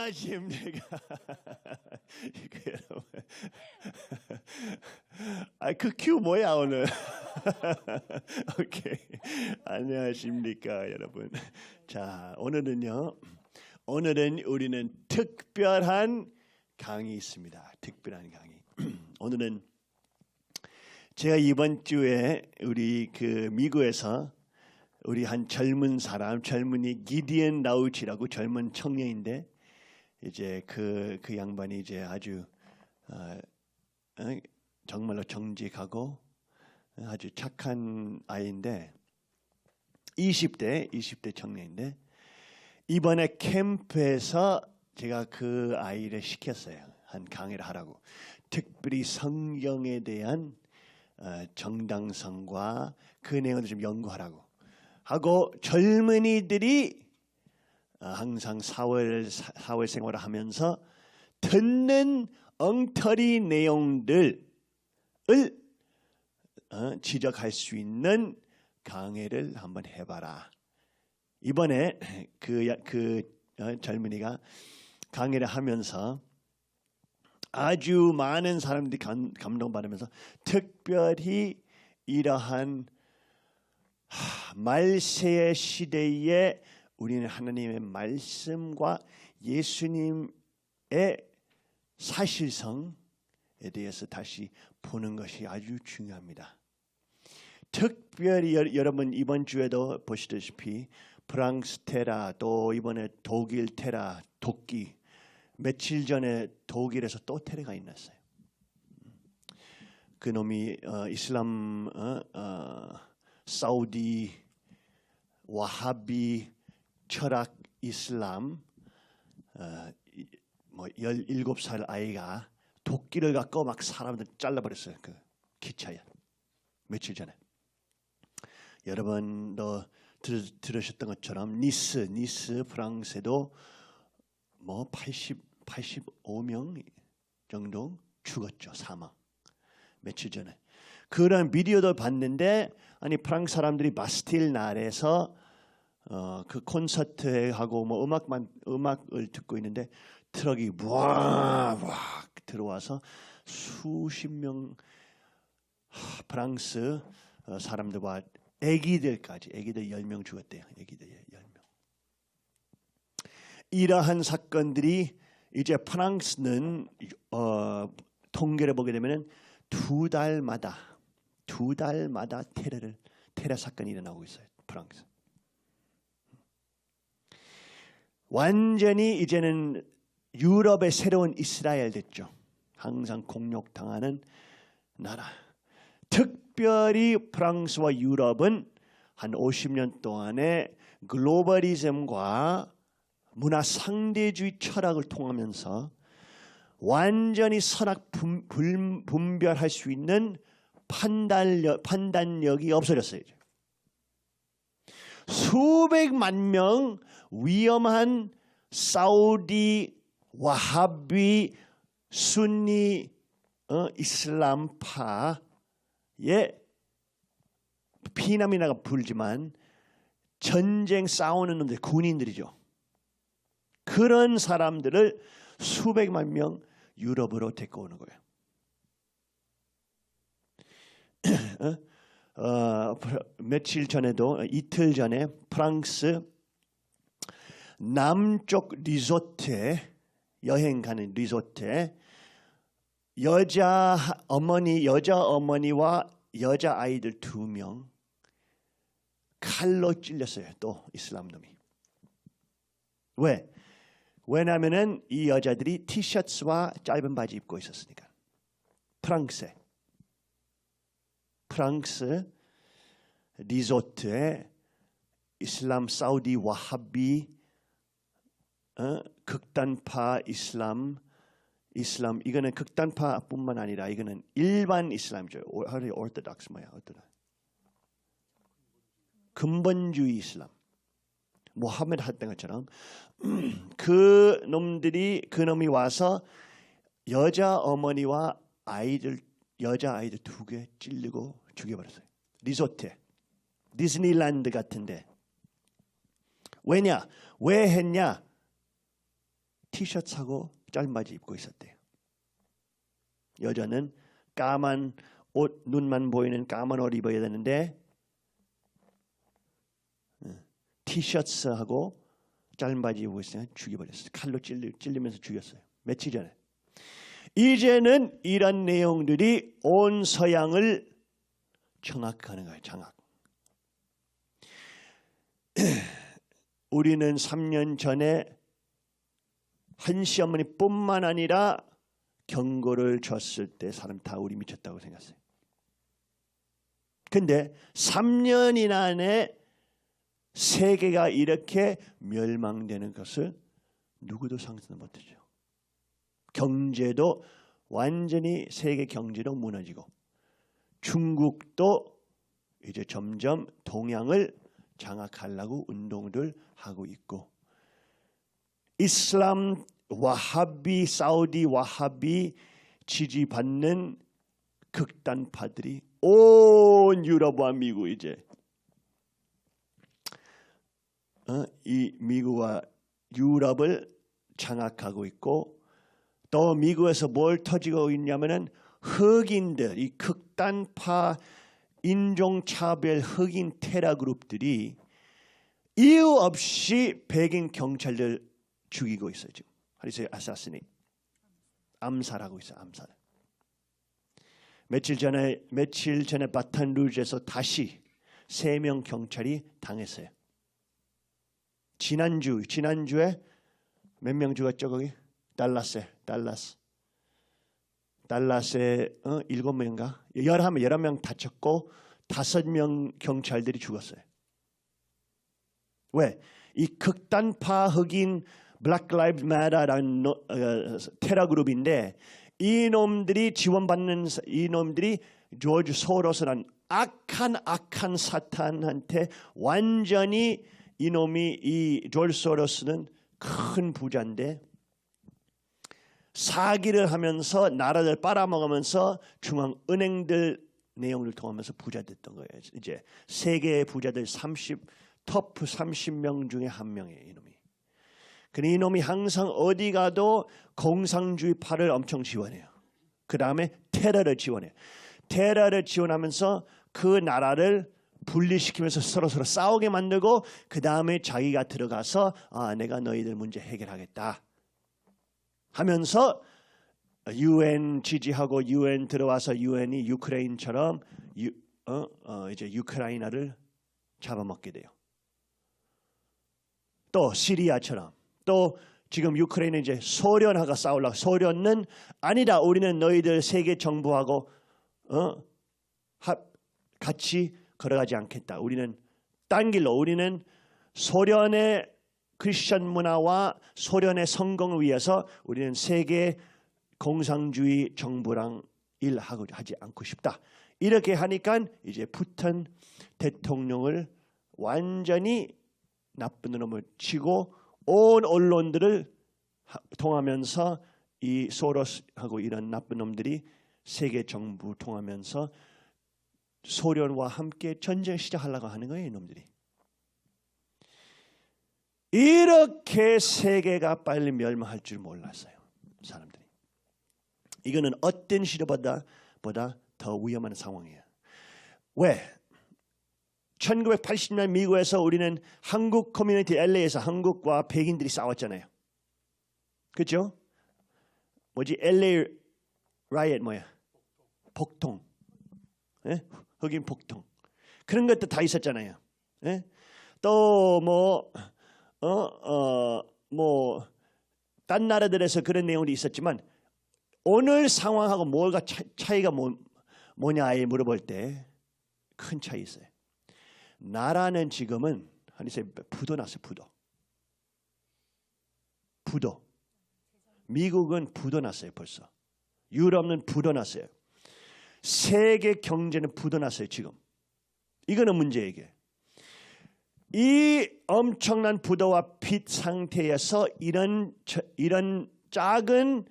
안녕하십니까? 이거 여러분. 그 큐 뭐야 오늘? 오케이. 안녕하십니까 여러분. 자, 오늘은 우리는 특별한 강의 있습니다. 특별한 강의. 오늘은 제가 이번 주에 우리 미국에서 우리 한 젊은이 기디언 라우치라고 젊은 청년인데 이제 그 양반이 이제 아주 정말로 정직하고 아주 착한 아이인데 20대 청년인데 이번에 캠프에서 제가 그 아이를 시켰어요. 한 강의를 하라고. 특별히 성경에 대한 정당성과 그 내용을 좀 연구하라고 하고 젊은이들이 항상 사회생활을 하면서 듣는 엉터리 내용들을 지적할 수 있는 강의를 한번 해봐라. 이번에 그 젊은이가 강의를 하면서 아주 많은 사람들이 감동받으면서 특별히 이러한 말세의 시대에 우리는 하나님의 말씀과 예수님의 사실성에 대해서 다시 보는 것이 아주 중요합니다. 특별히 여러분 이번 주에도 보시다시피 프랑스 테러 또 이번에 독일 테러 독기 며칠 전에 독일에서 또 테러가 있었어요. 그 놈이 이슬람 사우디 와하비 철학 이슬람 17살 아이가 도끼를 갖고 막 사람들 잘라버렸어요. 그 기차에 며칠 전에. 여러분도 들으셨던 것처럼 니스 프랑스에도 85명 정도 죽었죠. 사망. 며칠 전에. 그런 비디오도 봤는데 아니 프랑스 사람들이 바스틸 날에서 그 콘서트 하고 음악을 듣고 있는데 트럭이 와 들어와서 수십 명 프랑스 사람들과 애기들 10명 죽었대요. 애기들 10명. 이러한 사건들이 이제 프랑스는 통계를 보게 되면 두 달마다 테러 사건이 일어나고 있어요. 프랑스. 완전히 이제는 유럽의 새로운 이스라엘 됐죠. 항상 공격당하는 나라. 특별히 프랑스와 유럽은 한 50년 동안의 글로벌리즘과 문화 상대주의 철학을 통하면서 완전히 선악 분별할 수 있는 판단력이 없어졌어요. 수백만 명 위험한 사우디 와하비 순니 이슬람파의 피난민이라고 불지만 전쟁 싸우는 놈들 군인들이죠. 그런 사람들을 수백만 명 유럽으로 데리고 오는 거예요. 며칠 전에도 이틀 전에 프랑스 남쪽 리조트에 여행 가는 리조트에 여자 어머니와 여자 아이들 2명 칼로 찔렸어요. 또 이슬람 놈이. 왜? 왜냐하면은 이 여자들이 티셔츠와 짧은 바지 입고 있었으니까. 프랑스 리조트에 이슬람 사우디 와하비 극단파 이슬람 이거는 극단파뿐만 아니라 이거는 일반 이슬람이죠. 오르토독스 근본주의 이슬람. 모하메드 했던 것처럼 그 놈이 와서 여자 어머니와 여자 아이들 2개 찔리고 죽여버렸어요. 리조트에 디즈니랜드 같은데. 왜 했냐? 티셔츠하고 짧은 바지 입고 있었대요. 여자는 까만 옷, 눈만 보이는 까만 옷 입어야 되는데 티셔츠하고 짧은 바지 입고 있으니까 죽여버렸어요. 칼로 찔리면서 죽였어요. 며칠 전에. 이제는 이런 내용들이 온 서양을 장악하는 거예요. 장악. 우리는 3년 전에 한 시어머니뿐만 아니라 경고를 줬을 때 사람 다 우리 미쳤다고 생각했어요. 근데 3년 안에 세계가 이렇게 멸망되는 것을 누구도 상상 못하죠. 경제도 완전히 세계 경제도 무너지고 중국도 이제 점점 동양을 장악하려고 운동을 하고 있고 이슬람 와하비 사우디 와하비 지지받는 극단파들이 온 유럽과 미국 이제 이 미국과 유럽을 장악하고 있고 또 미국에서 뭘 터지고 있냐면은 흑인들 이 극단파 인종차별 흑인 테러 그룹들이 이유 없이 백인 경찰들 죽이고 있어요. 지금 하리세요 아사시니 암살하고 있어요. 암살. 며칠 전에 바탄루즈에서 다시 3명 경찰이 당했어요. 지난주에 몇 명 죽었죠 거기? 달라스에 7명인가? 11명 다쳤고 5명 경찰들이 죽었어요. 왜? 이 극단파 흑인 블랙 라이브 매터라는 테러 그룹인데 이놈들이 지원받는 이놈들이 조지 소로스라는 악한 사탄한테 완전히 이놈이 이 조지 소로스는 큰 부자인데 사기를 하면서 나라를 빨아먹으면서 중앙은행들 내용을 통하면서 부자 됐던 거예요. 이제 세계 부자들 터프 30명 중에 한 명이에요. 이놈이. 근데 이놈이 항상 어디 가도 공산주의파를 엄청 지원해요. 그 다음에 테러를 지원해요. 테러를 지원하면서 그 나라를 분리시키면서 서로 싸우게 만들고 그 다음에 자기가 들어가서 내가 너희들 문제 해결하겠다 하면서 UN 지지하고 UN 들어와서 UN이 유크레인처럼 이제 우크라이나를 잡아먹게 돼요. 또 시리아처럼 또 지금 우크라이나 이제 소련하고 싸우려고 소련은 아니다. 우리는 너희들 세계 정부하고 같이 걸어가지 않겠다. 우리는 딴 길로 우리는 소련의 크리스천 문화와 소련의 성공을 위해서 우리는 세계 공산주의 정부랑 일하고 하지 않고 싶다. 이렇게 하니까 이제 푸틴 대통령을 완전히 나쁜 놈을 치고 온 언론들을 통하면서 이 소로스하고 이런 나쁜 놈들이 세계 정부 통하면서 소련과 함께 전쟁 시작하려고 하는 거예요. 이놈들이. 이렇게 세계가 빨리 멸망할 줄 몰랐어요. 사람들이. 이거는 어떤 시대보다 더 위험한 상황이에요. 왜? 1980년 미국에서 우리는 한국 커뮤니티 LA에서 한국과 백인들이 싸웠잖아요. 그렇죠? 뭐지? LA riot 뭐야? 폭동. 예? 흑인 폭동. 그런 것도 다 있었잖아요. 예? 또 딴 나라들에서 그런 내용이 있었지만 오늘 상황하고 뭐가 차이가 뭐냐 물어볼 때 큰 차이 있어요. 나라는 지금은 부도 났어요. 부도. 미국은 부도 났어요. 벌써. 유럽은 부도 났어요. 세계 경제는 부도 났어요. 지금. 이거는 문제예요. 이게. 이 엄청난 부도와 빚 상태에서 이런 작은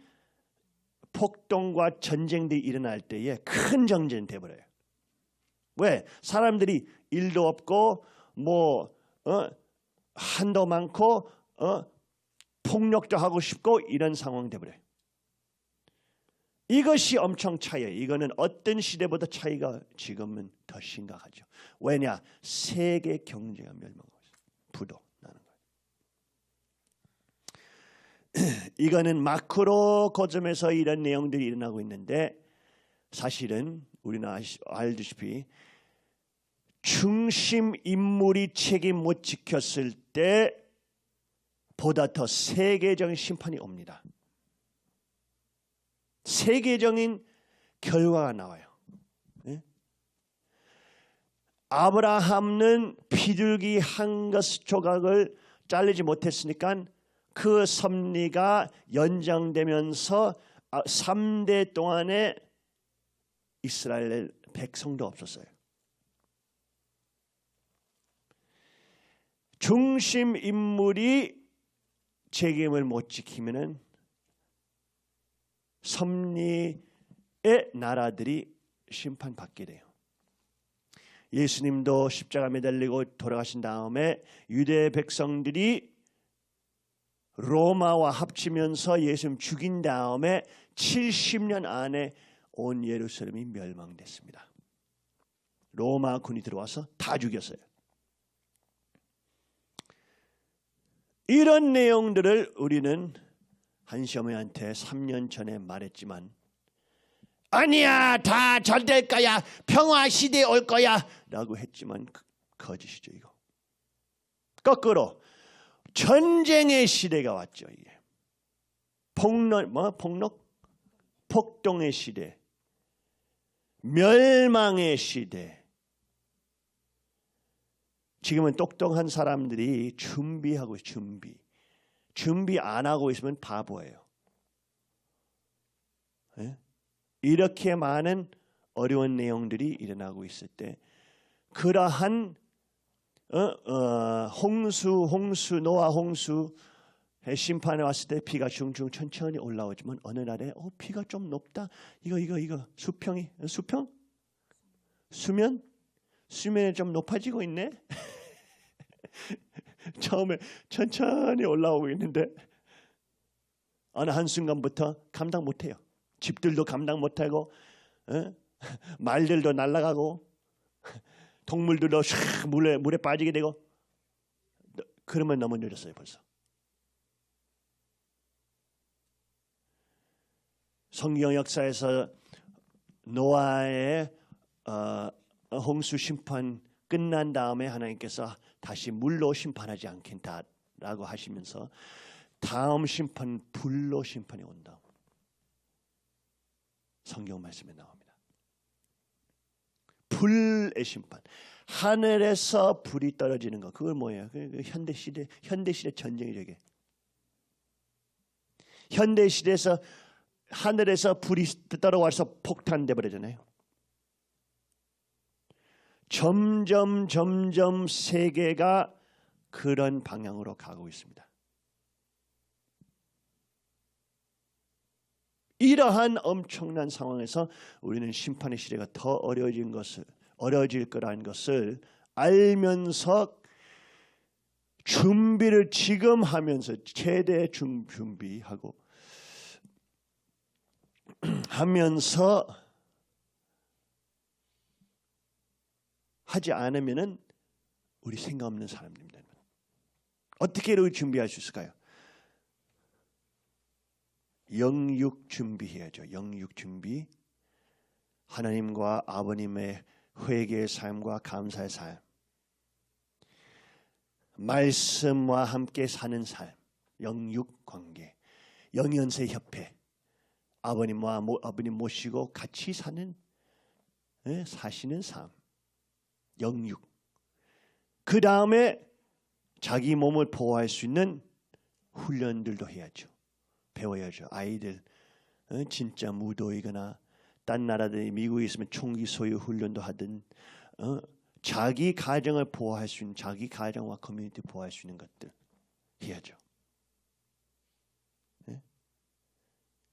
폭동과 전쟁들이 일어날 때에 큰 전쟁이 돼버려요. 왜? 사람들이 일도 없고 한도 많고 폭력도 하고 싶고 이런 상황 돼버려요. 이것이 엄청 차이예요. 이거는 어떤 시대보다 차이가 지금은 더 심각하죠. 왜냐? 세계 경제가 멸망하고 있어요. 부도 나는 거예요. 이거는 마크로 거점에서 이런 내용들이 일어나고 있는데 사실은 우리는 알다시피 중심 인물이 책임 못 지켰을 때 보다 더 세계적인 심판이 옵니다. 세계적인 결과가 나와요. 네? 아브라함은 비둘기 한 것 조각을 자르지 못했으니까 그 섭리가 연장되면서 3대 동안에 이스라엘 백성도 없었어요. 중심 인물이 책임을 못 지키면은 섭리의 나라들이 심판받게 돼요. 예수님도 십자가 매달리고 돌아가신 다음에 유대 백성들이 로마와 합치면서 예수님 죽인 다음에 70년 안에 온 예루살렘이 멸망됐습니다. 로마 군이 들어와서 다 죽였어요. 이런 내용들을 우리는 한시어머니한테 3년 전에 말했지만 아니야, 다 잘 될 거야, 평화 시대에 올 거야 라고 했지만 거짓이죠. 이거 거꾸로 전쟁의 시대가 왔죠. 이게 폭동의 시대, 멸망의 시대. 지금은 똑똑한 사람들이 준비하고 준비 안 하고 있으면 바보예요. 네? 이렇게 많은 어려운 내용들이 일어나고 있을 때 그러한 노아 홍수의 심판에 왔을 때 비가 중중 천천히 올라오지만 어느 날에 비가 좀 높다. 이거 수면이 좀 높아지고 있네. 처음에 천천히 올라오고 있는데 어느 한순간부터 감당 못해요. 집들도 감당 못하고 말들도 날아가고 동물들도 물에 빠지게 되고 그러면 너무 늦었어요. 벌써. 성경 역사에서 노아의 홍수 심판 끝난 다음에 하나님께서 다시 물로 심판하지 않겠다라고 하시면서 다음 심판 불로 심판이 온다. 성경 말씀에 나옵니다. 불의 심판. 하늘에서 불이 떨어지는 거. 그걸 뭐예요? 그 현대 시대 전쟁이죠. 이게. 현대 시대에서 하늘에서 불이 떨어와서 폭탄돼 버리잖아요. 점점 세계가 그런 방향으로 가고 있습니다. 이러한 엄청난 상황에서 우리는 심판의 시대가 더 어려워질 거라는 것을 알면서 준비를 지금 하면서 최대 준비하고 하면서 하지 않으면은 우리 생각 없는 사람입니다. 어떻게 이렇게 준비할 수 있을까요? 영육 준비해야죠. 영육 준비. 하나님과 아버님의 회개의 삶과 감사의 삶. 말씀과 함께 사는 삶. 영육 관계. 영연세 협회. 아버님과 아버님 모시고 같이 사시는 삶. 영육. 그 다음에 자기 몸을 보호할 수 있는 훈련들도 해야죠. 배워야죠. 아이들 진짜 무도이거나 딴 나라들이 미국에 있으면 총기 소유 훈련도 하든 자기 가정을 보호할 수 있는 자기 가정과 커뮤니티 보호할 수 있는 것들 해야죠.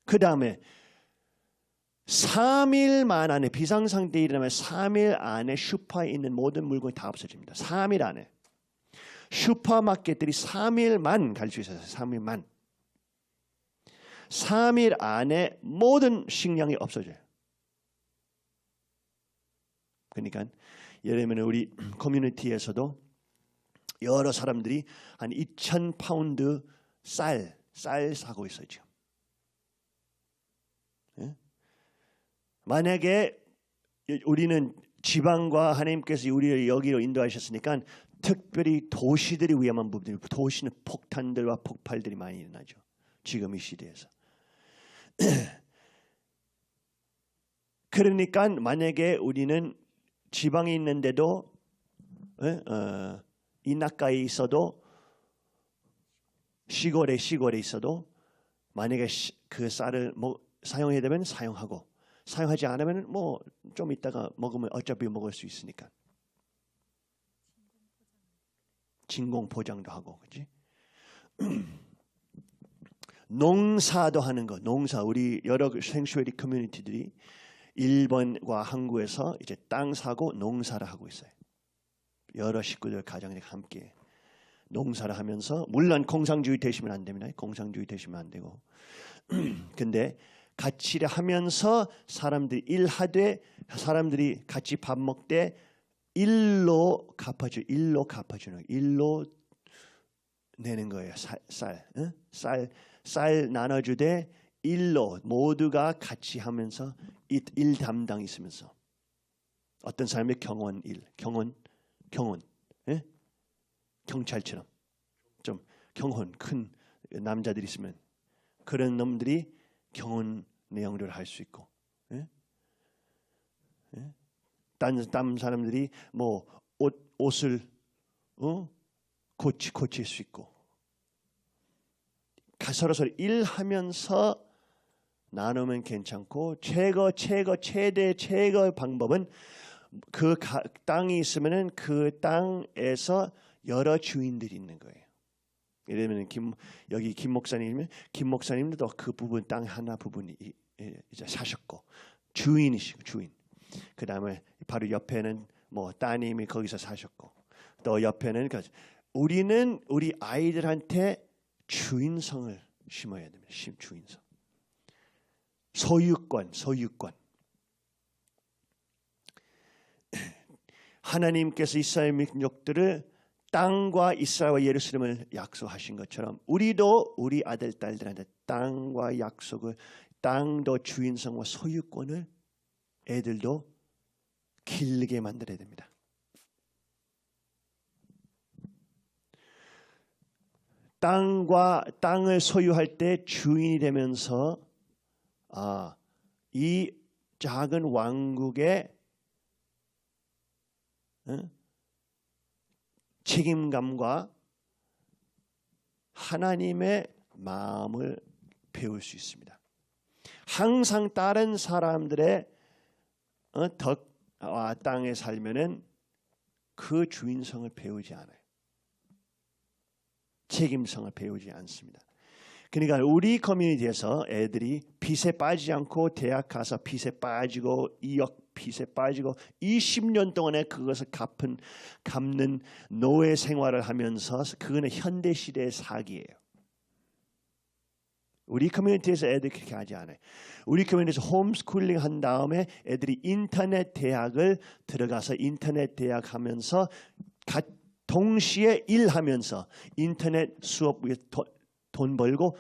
그 다음에 3일만 안에 비상상태 일어나면 3일 안에 슈퍼에 있는 모든 물건이 다 없어집니다. 3일 안에 슈퍼마켓들이 3일만 갈 수 있어요. 3일만. 3일 안에 모든 식량이 없어져요. 그러니까 예를 들면 우리 커뮤니티에서도 여러 사람들이 한 2,000파운드 쌀 사고 있어요 지금. 예? 만약에 우리는 지방과 하나님께서 우리를 여기로 인도하셨으니까 특별히 도시들이 위험한 부분들, 도시는 폭탄들과 폭발들이 많이 일어나죠. 지금 이 시대에서. 그러니까 만약에 우리는 지방에 있는데도 인하가에 있어도 시골에 있어도 만약에 그 쌀을 사용해야 되면 사용하고 사용하지 않으면 뭐 좀 이따가 먹으면 어차피 먹을 수 있으니까 진공 포장도 하고 그렇지? 농사도 하는 거. 농사 우리 여러 생슈어리 커뮤니티들이 일본과 한국에서 이제 땅 사고 농사를 하고 있어요. 여러 식구들 가정이 함께 농사를 하면서 물론 공산주의 되시면 안 됩니다. 공산주의 되시면 안 되고 근데 같이 하면서 사람들이 일하되 사람들이 같이 밥 먹되 일로 갚아주는 일로 내는 거예요. 쌀 나눠주되 일로 모두가 같이 하면서 일 담당 있으면서 어떤 사람이 경원 예? 경찰처럼 좀 경혼 큰 남자들이 있으면 그런 놈들이 경혼 내용을 할 수 있고 예? 예? 딴 사람들이 뭐 옷을 고칠 수 있고 서로 일하면서 나누면 괜찮고 최대 방법은 그 땅이 있으면은 그 땅에서 여러 주인들이 있는 거예요. 예를 들면 여기 김 목사님도 그 부분 땅 하나 부분이 이제 사셨고 주인이시고 주인. 그 다음에 바로 옆에는 뭐 따님이 거기서 사셨고 또 옆에는 우리는 우리 아이들한테 주인성을 심어야 됩니다. 주인성. 소유권. 하나님께서 이스라엘 민족들을 땅과 이스라엘과 예루살렘을 약속하신 것처럼 우리도 우리 아들 딸들한테 땅과 약속을 땅도 주인성과 소유권을 애들도 길게 만들어야 됩니다. 땅을 소유할 때 주인이 되면서 이 작은 왕국의 책임감과 하나님의 마음을 배울 수 있습니다. 항상 다른 사람들의 덕과 땅에 살면은 그 주인성을 배우지 않아요. 책임성을 배우지 않습니다. 그러니까 우리 커뮤니티에서 애들이 빚에 빠지지 않고 대학 가서 빚에 빠지고 2억 빚에 빠지고 20년 동안에 그것을 갚는 노예 생활을 하면서 그거는 현대 시대의 사기예요. 우리 커뮤니티에서 애들이 그렇게 하지 않아요. 우리 커뮤니티에서 홈스쿨링 한 다음에 애들이 인터넷 대학을 들어가서 인터넷 대학 하면서 동시에 일하면서 인터넷 수업 위에 돈 벌고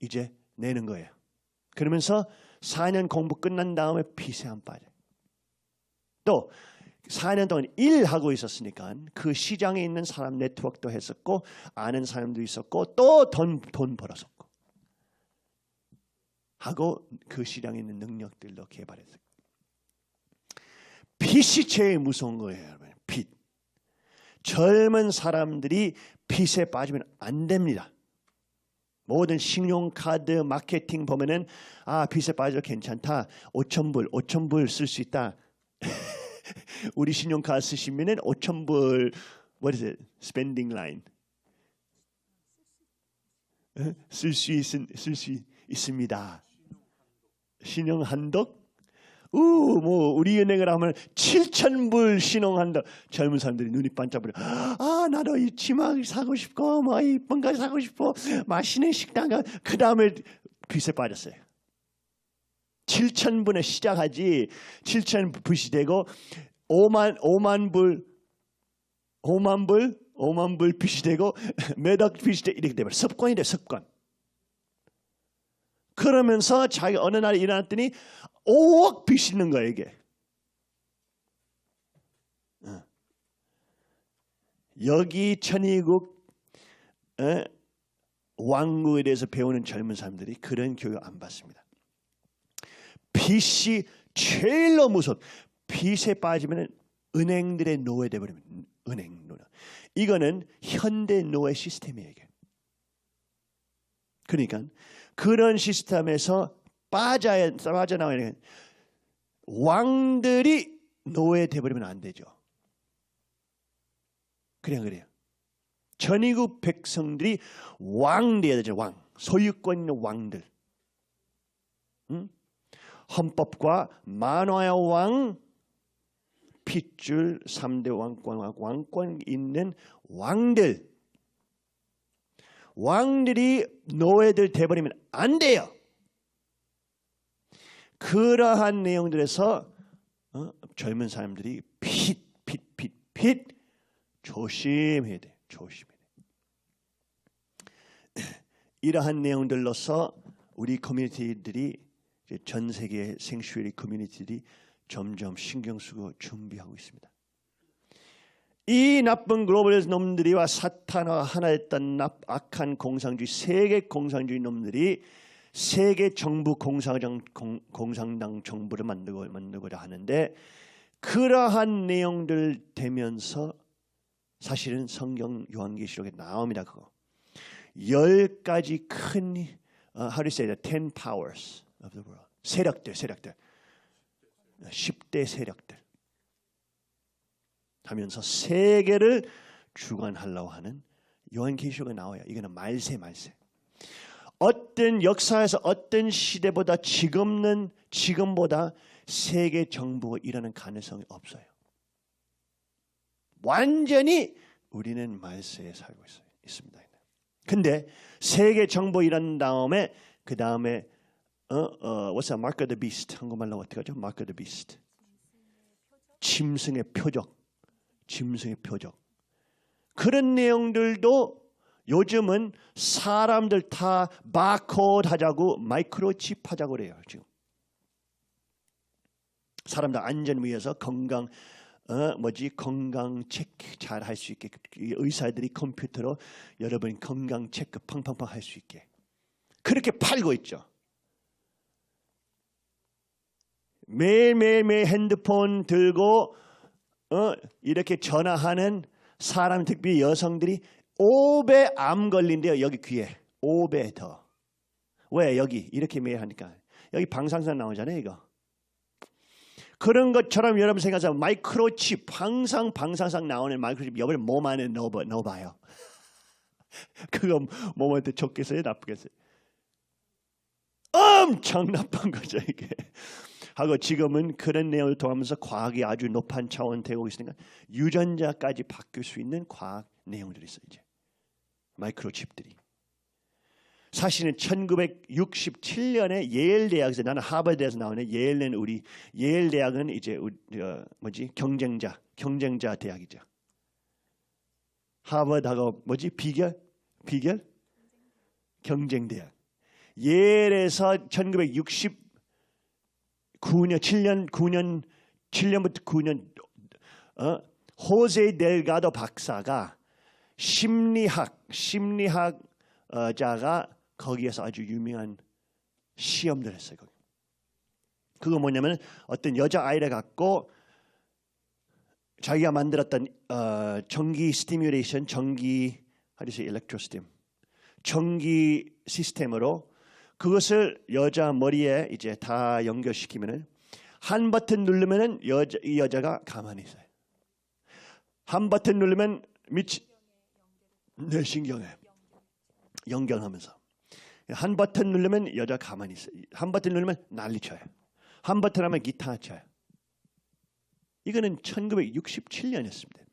이제 내는 거예요. 그러면서 4년 공부 끝난 다음에 빚에 안 빠져요. 또 4년 동안 일하고 있었으니까 그 시장에 있는 사람 네트워크도 했었고 아는 사람도 있었고 또 돈 벌었었고 하고 그 시장에 있는 능력들도 개발했어요. 빚이 제일 무서운 거예요. 여러분. 빚. 젊은 사람들이 빚에 빠지면 안 됩니다. 모든 신용카드 마케팅 보면은 빚에 빠져도 괜찮다. 5,000불 쓸 수 있다. 우리 신용카드 쓰시면은 5,000불 what is it? spending line 쓸 수 있습니다. 신용 한독? 뭐 우리 은행을 하면 7,000불 신용 한독. 젊은 사람들이 눈이 반짝거려. 나도 이 치마 사고 싶고 뭐 이쁜 거 사고 싶고 맛있는 식당 가. 그 다음에 빚에 빠졌어요. 7,000불에 시작하지 7,000불이 되고 5만 불 빚이 되고 몇 억 빚이 되고 이렇게 되버려. 습관이 돼, 습관. 그러면서 자기가 어느 날 일어났더니 5억 빚이 있는 거예요, 이게. 여기 천의국 왕국에 대해서 배우는 젊은 사람들이 그런 교육 안 받습니다. 빚이 제일로 무섭. 빚에 빠지면 은행들의 노예 되버리면 은행 노예. 이거는 현대 노예 시스템이에요. 이게. 그러니까 그런 시스템에서 빠져나와야 왕들이 노예 되버리면 안 되죠. 그래요. 전이국 백성들이 왕 돼야 되죠. 왕. 소유권 있는 왕들. 헌법과 만화의 왕, 핏줄 3대 왕권 있는 왕들. 왕들이 노예들 돼버리면 안 돼요. 그러한 내용들에서 젊은 사람들이 핏 조심해야 돼. 조심해야 돼. 이러한 내용들로서 우리 커뮤니티들이 전 세계 생슈에리 커뮤니티들이 점점 신경 쓰고 준비하고 있습니다. 이 나쁜 글로벌 놈들이와 사탄과 하나였던 악한 공산주의, 세계 공산주의 놈들이 세계 정부 공산당 정부를 만들고자 하는데 그러한 내용들 되면서 사실은 성경 요한계시록에 나옵니다. 그거 10가지 큰 how do you say that? 10 powers of the world. 세력들 10대 세력들 하면서 세계를 주관하려고 하는 요한계시록에 나와요. 이거는 말세. 어떤 역사에서 어떤 시대보다 지금보다 세계 정부가 일어나는 가능성이 없어요. 완전히 우리는 말세에 살고 있습니다. 근데 세계 정부 일어난 다음에 그 다음에 what's that? Mark of the Beast. 한국말로 어떻게 하죠? Mark of the Beast. 짐승의 표적. 그런 내용들도 요즘은 사람들 다 바코드 하자고 마이크로칩 하자고 그래요. 지금 사람들 안전 위해서 건강 체크 잘 할 수 있게 의사들이 컴퓨터로 여러분 건강 체크 팡팡팡 할 수 있게 그렇게 팔고 있죠. 매일 핸드폰 들고 이렇게 전화하는 사람 특히 여성들이 5배 암 걸린대요. 여기 귀에 5배 더. 왜 여기 이렇게 매일 하니까 여기 방사선 나오잖아요. 이거. 그런 것처럼 여러분 생각하세요. 마이크로칩 항상 방사선 나오는 마이크로칩 여러분 몸 안에 넣어봐요. 그거 몸한테 좋겠어요? 나쁘겠어요? 엄청 나쁜 거죠 이게. 하고 지금은 그런 내용을 통하면서 과학이 아주 높은 차원 되고 있으니까 유전자까지 바뀔 수 있는 과학 내용들이 있어요. 이제 마이크로칩들이. 사실은 1967년에 예일 대학에서 나는 하버드에서 나오는 예일 대학은 이제 경쟁자 대학이죠. 하버드하고 비결 경쟁 대학. 예일에서 7년부터 9년 호세 델가도 박사가 심리학자가 거기에서 아주 유명한 시험들 했어요. 그거 뭐냐면 어떤 여자아이를 갖고 자기가 만들었던 전기 스티뮬레이션, 전기 시스템으로 그것을 여자 머리에 이제 다 연결시키면은 한 버튼 누르면은 이 여자가 가만히 있어요. 한 버튼 누르면 신경에 연결하면서 한 버튼 누르면 여자 가만히 있어요. 한 버튼 누르면 난리 쳐요. 한 버튼 하면 기타 쳐요. 이거는 1967년이었습니다.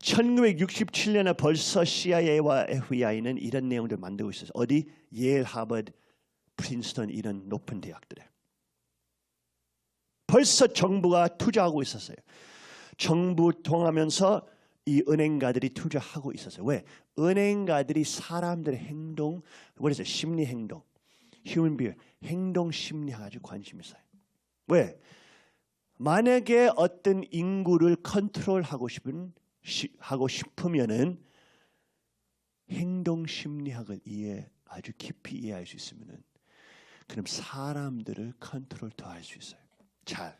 1967년에 벌써 CIA와 FBI는 이런 내용들 만들고 있었어요. 어디? 예일, 하버드, 프린스턴 이런 높은 대학들에. 벌써 정부가 투자하고 있었어요. 정부 통하면서 이 은행가들이 투자하고 있었어요. 왜? 은행가들이 사람들의 행동, 뭐랬어요? 심리 행동, human behavior, 행동 심리학에 아주 관심이 있어요. 왜? 만약에 어떤 인구를 컨트롤하고 싶으면은 행동 심리학을 아주 깊이 이해할 수 있으면은 그럼 사람들을 컨트롤 더 할 수 있어요. 잘.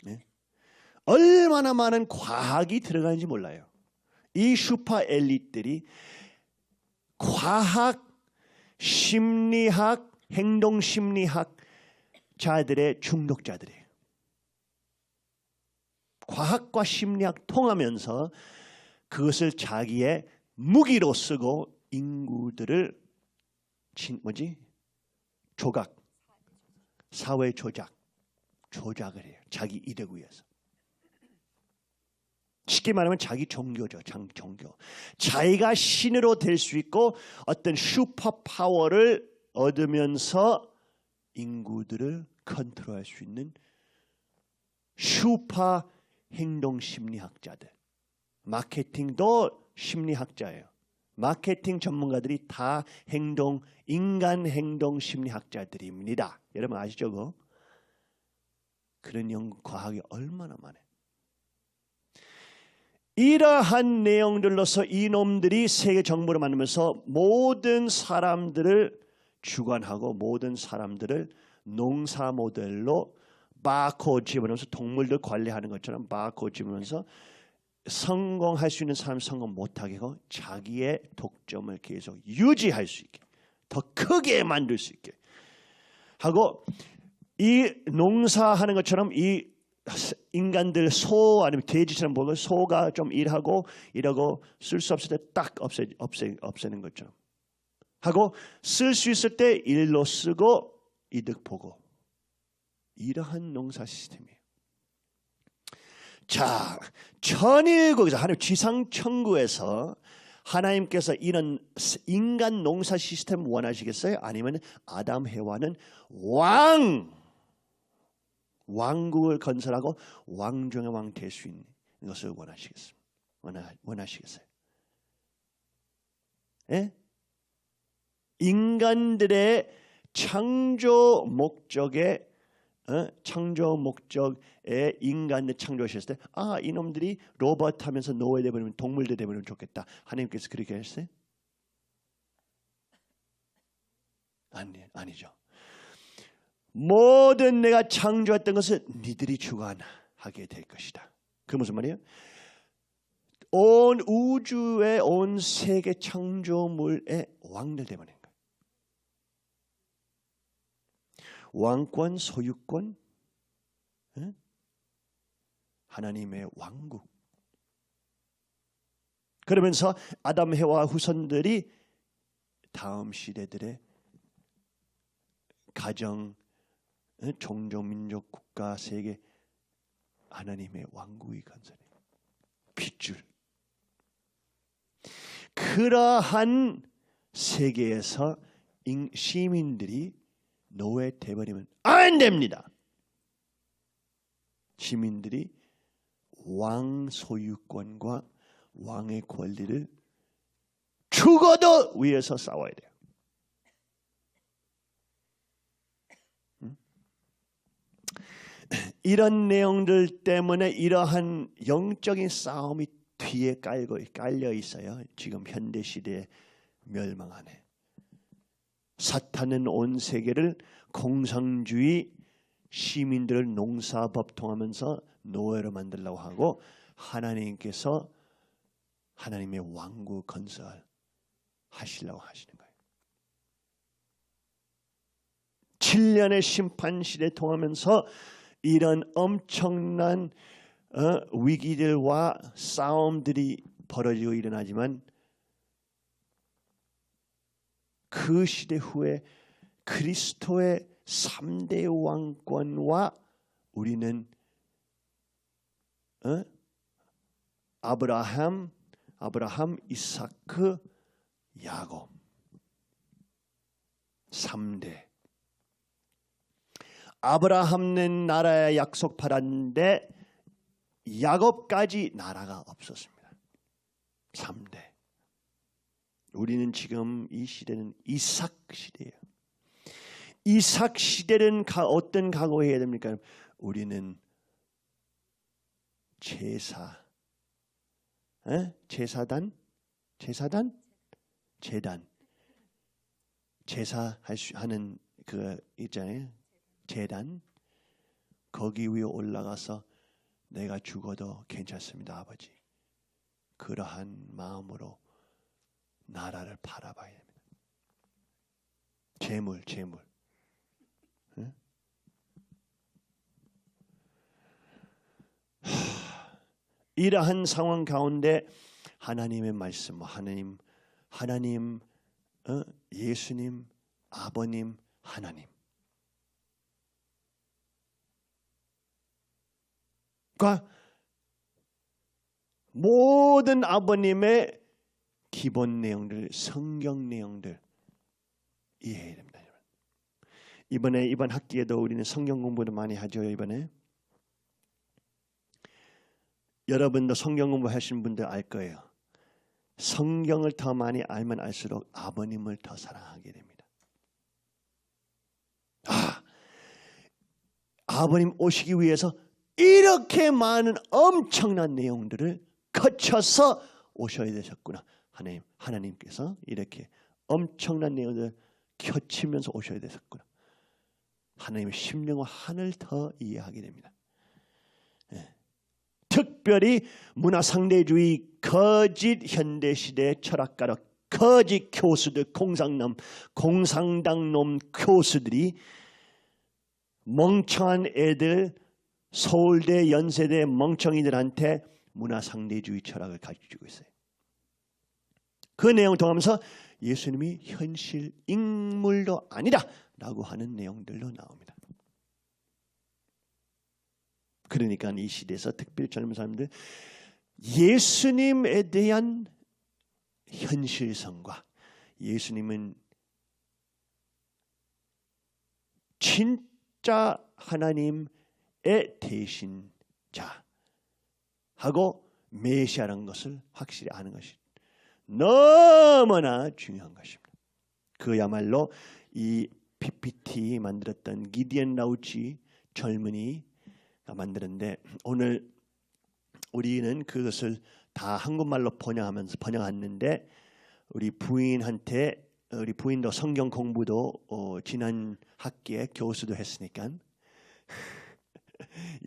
네? 얼마나 많은 과학이 들어가는지 몰라요. 이 슈퍼 엘리트들이 과학, 심리학, 행동 심리학자들의 중독자들이에요. 과학과 심리학 통하면서 그것을 자기의 무기로 쓰고 인구들을 사회 조작을 해요. 자기 이득을 위해서. 쉽게 말하면 자기 종교죠. 종교. 자기가 신으로 될 수 있고 어떤 슈퍼 파워를 얻으면서 인구들을 컨트롤할 수 있는 슈퍼 행동 심리학자들. 마케팅도 심리학자예요. 마케팅 전문가들이 다 인간 행동 심리학자들입니다. 여러분 아시죠? 그거? 그런 과학이 얼마나 많아요. 이러한 내용들로서 이놈들이 세계 정부를 만들면서 모든 사람들을 주관하고 모든 사람들을 농사 모델로 바코드 집어넣으면서 동물들 관리하는 것처럼 바코드 집어넣으면서 성공할 수 있는 사람 성공 못하게 하고 자기의 독점을 계속 유지할 수 있게 더 크게 만들 수 있게 하고 이 농사하는 것처럼 이 인간들 소 아니면 돼지처럼 보고 소가 좀 일하고 쓸 수 없을 때 딱 없애는 것처럼 하고 쓸 수 있을 때 일로 쓰고 이득 보고 이러한 농사 시스템이에요. 자, 천일국에서 하나님 지상천국에서 하나님께서 이런 인간 농사 시스템 원하시겠어요? 아니면 아담 해와는 왕국을 건설하고 왕 중의 왕 될 수 있는 것을 원하시겠어요? 예? 인간들의 창조 목적에 인간을 창조하셨을 때 이놈들이 로봇 하면서 노예 되버리면 동물들 되버리면 좋겠다. 하나님께서 그렇게 했어요? 아니죠. 모든 내가 창조했던 것을 니들이 주관하게 될 것이다. 그 무슨 말이에요? 온 우주의 온 세계 창조물의 왕들 되버리는 거예요. 왕권, 소유권, 하나님의 왕국. 그러면서 아담 해와 후손들이 다음 시대들의 가정, 종족, 민족, 국가, 세계 하나님의 왕국이 건설해요. 핏줄. 그러한 세계에서 시민들이 노예 돼버리면 안 됩니다. 시민들이 왕 소유권과 왕의 권리를 죽어도 위해서 싸워야 돼요. 이런 내용들 때문에 이러한 영적인 싸움이 뒤에 깔려 있어요. 지금 현대 시대에 멸망하네. 사탄은 온 세계를 공산주의 시민들을 농사법 통하면서 노예로 만들려고 하고 하나님께서 하나님의 왕국 건설 하시려고 하시는 거예요. 7년의 심판 시대 통하면서 이런 엄청난 위기들과 싸움들이 벌어지고 일어나지만 그 시대 후에 그리스도의 3대 왕권과 우리는 아브라함, 이삭, 야곱 3대. 아브라함은 나라의 약속 받았는데 야곱까지 나라가 없었습니다. 3대. 우리는 지금 이 시대는 이삭 시대예요. 이삭 시대는 어떤 각오해야 됩니까? 우리는 제사단, 제사하는 그 있잖아요. 제단. 거기 위에 올라가서 내가 죽어도 괜찮습니다, 아버지. 그러한 마음으로 나라를 바라봐야 됩니다. 재물. 응? 이러한 상황 가운데 하나님의 말씀, 하나님, 예수님, 아버님, 하나님. 그러니까 모든 아버님의 기본 내용들, 성경 내용들 이해해야 됩니다. 이번 학기에도 우리는 성경 공부도 많이 하죠. 이번에 여러분도 성경 공부하신 분들 알 거예요. 성경을 더 많이 알면 알수록 아버님을 더 사랑하게 됩니다. 아버님 오시기 위해서 이렇게 많은 엄청난 내용들을 거쳐서 오셔야 되셨구나. 하나님께서 이렇게 엄청난 내용들을 겹치면서 오셔야 되셨구나. 하나님의 심령과 하늘 더 이해하게 됩니다. 특별히 문화상대주의 거짓 현대시대 철학가로 거짓 교수들, 공산당 놈 교수들이 멍청한 애들, 서울대, 연세대 멍청이들한테 문화상대주의 철학을 가르치고 있어요. 그 내용을 통하면서 예수님이 현실 인물도 아니다 라고 하는 내용들로 나옵니다. 그러니까 이 시대에서 특별히 젊은 사람들 예수님에 대한 현실성과 예수님은 진짜 하나님의 대신자하고 메시아라는 것을 확실히 아는 것이 너무나 중요한 것입니다. 그야말로 이 PPT 만들었던 기디언 라우치 젊은이가 만드는데 오늘 우리는 그것을 다 한국말로 번역했는데 우리 부인도 성경 공부도 지난 학기에 교수도 했으니까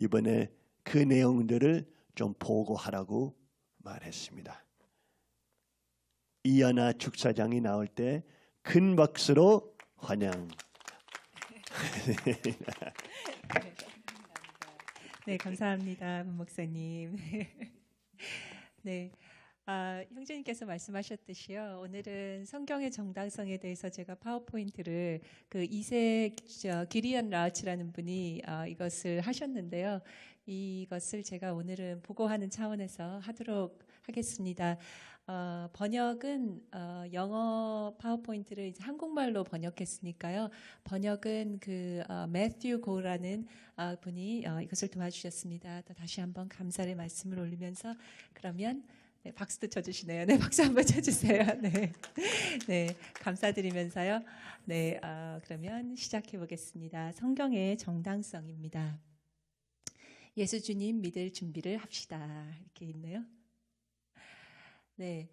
이번에 그 내용들을 좀 보고하라고 말했습니다. 이하나 축사장이 나올 때 큰 박수로 환영. 네, 감사합니다, 문 목사님. 네, 형제님께서 말씀하셨듯이요. 오늘은 성경의 정당성에 대해서 제가 파워포인트를 그 이세 기리언 라우치라는 분이 이것을 하셨는데요. 이것을 제가 오늘은 보고하는 차원에서 하도록 하겠습니다. 번역은 영어 파워포인트를 이제 한국말로 번역했으니까요. 번역은 그 매튜 고라는 분이 이것을 도와주셨습니다. 또 다시 한번 감사의 말씀을 올리면서 그러면 네, 박수도 쳐주시네요. 네, 박수 한번 쳐주세요. 네, 네, 감사드리면서요. 네, 그러면 시작해 보겠습니다. 성경의 정당성입니다. 예수 주님 믿을 준비를 합시다. 이렇게 있네요. 네,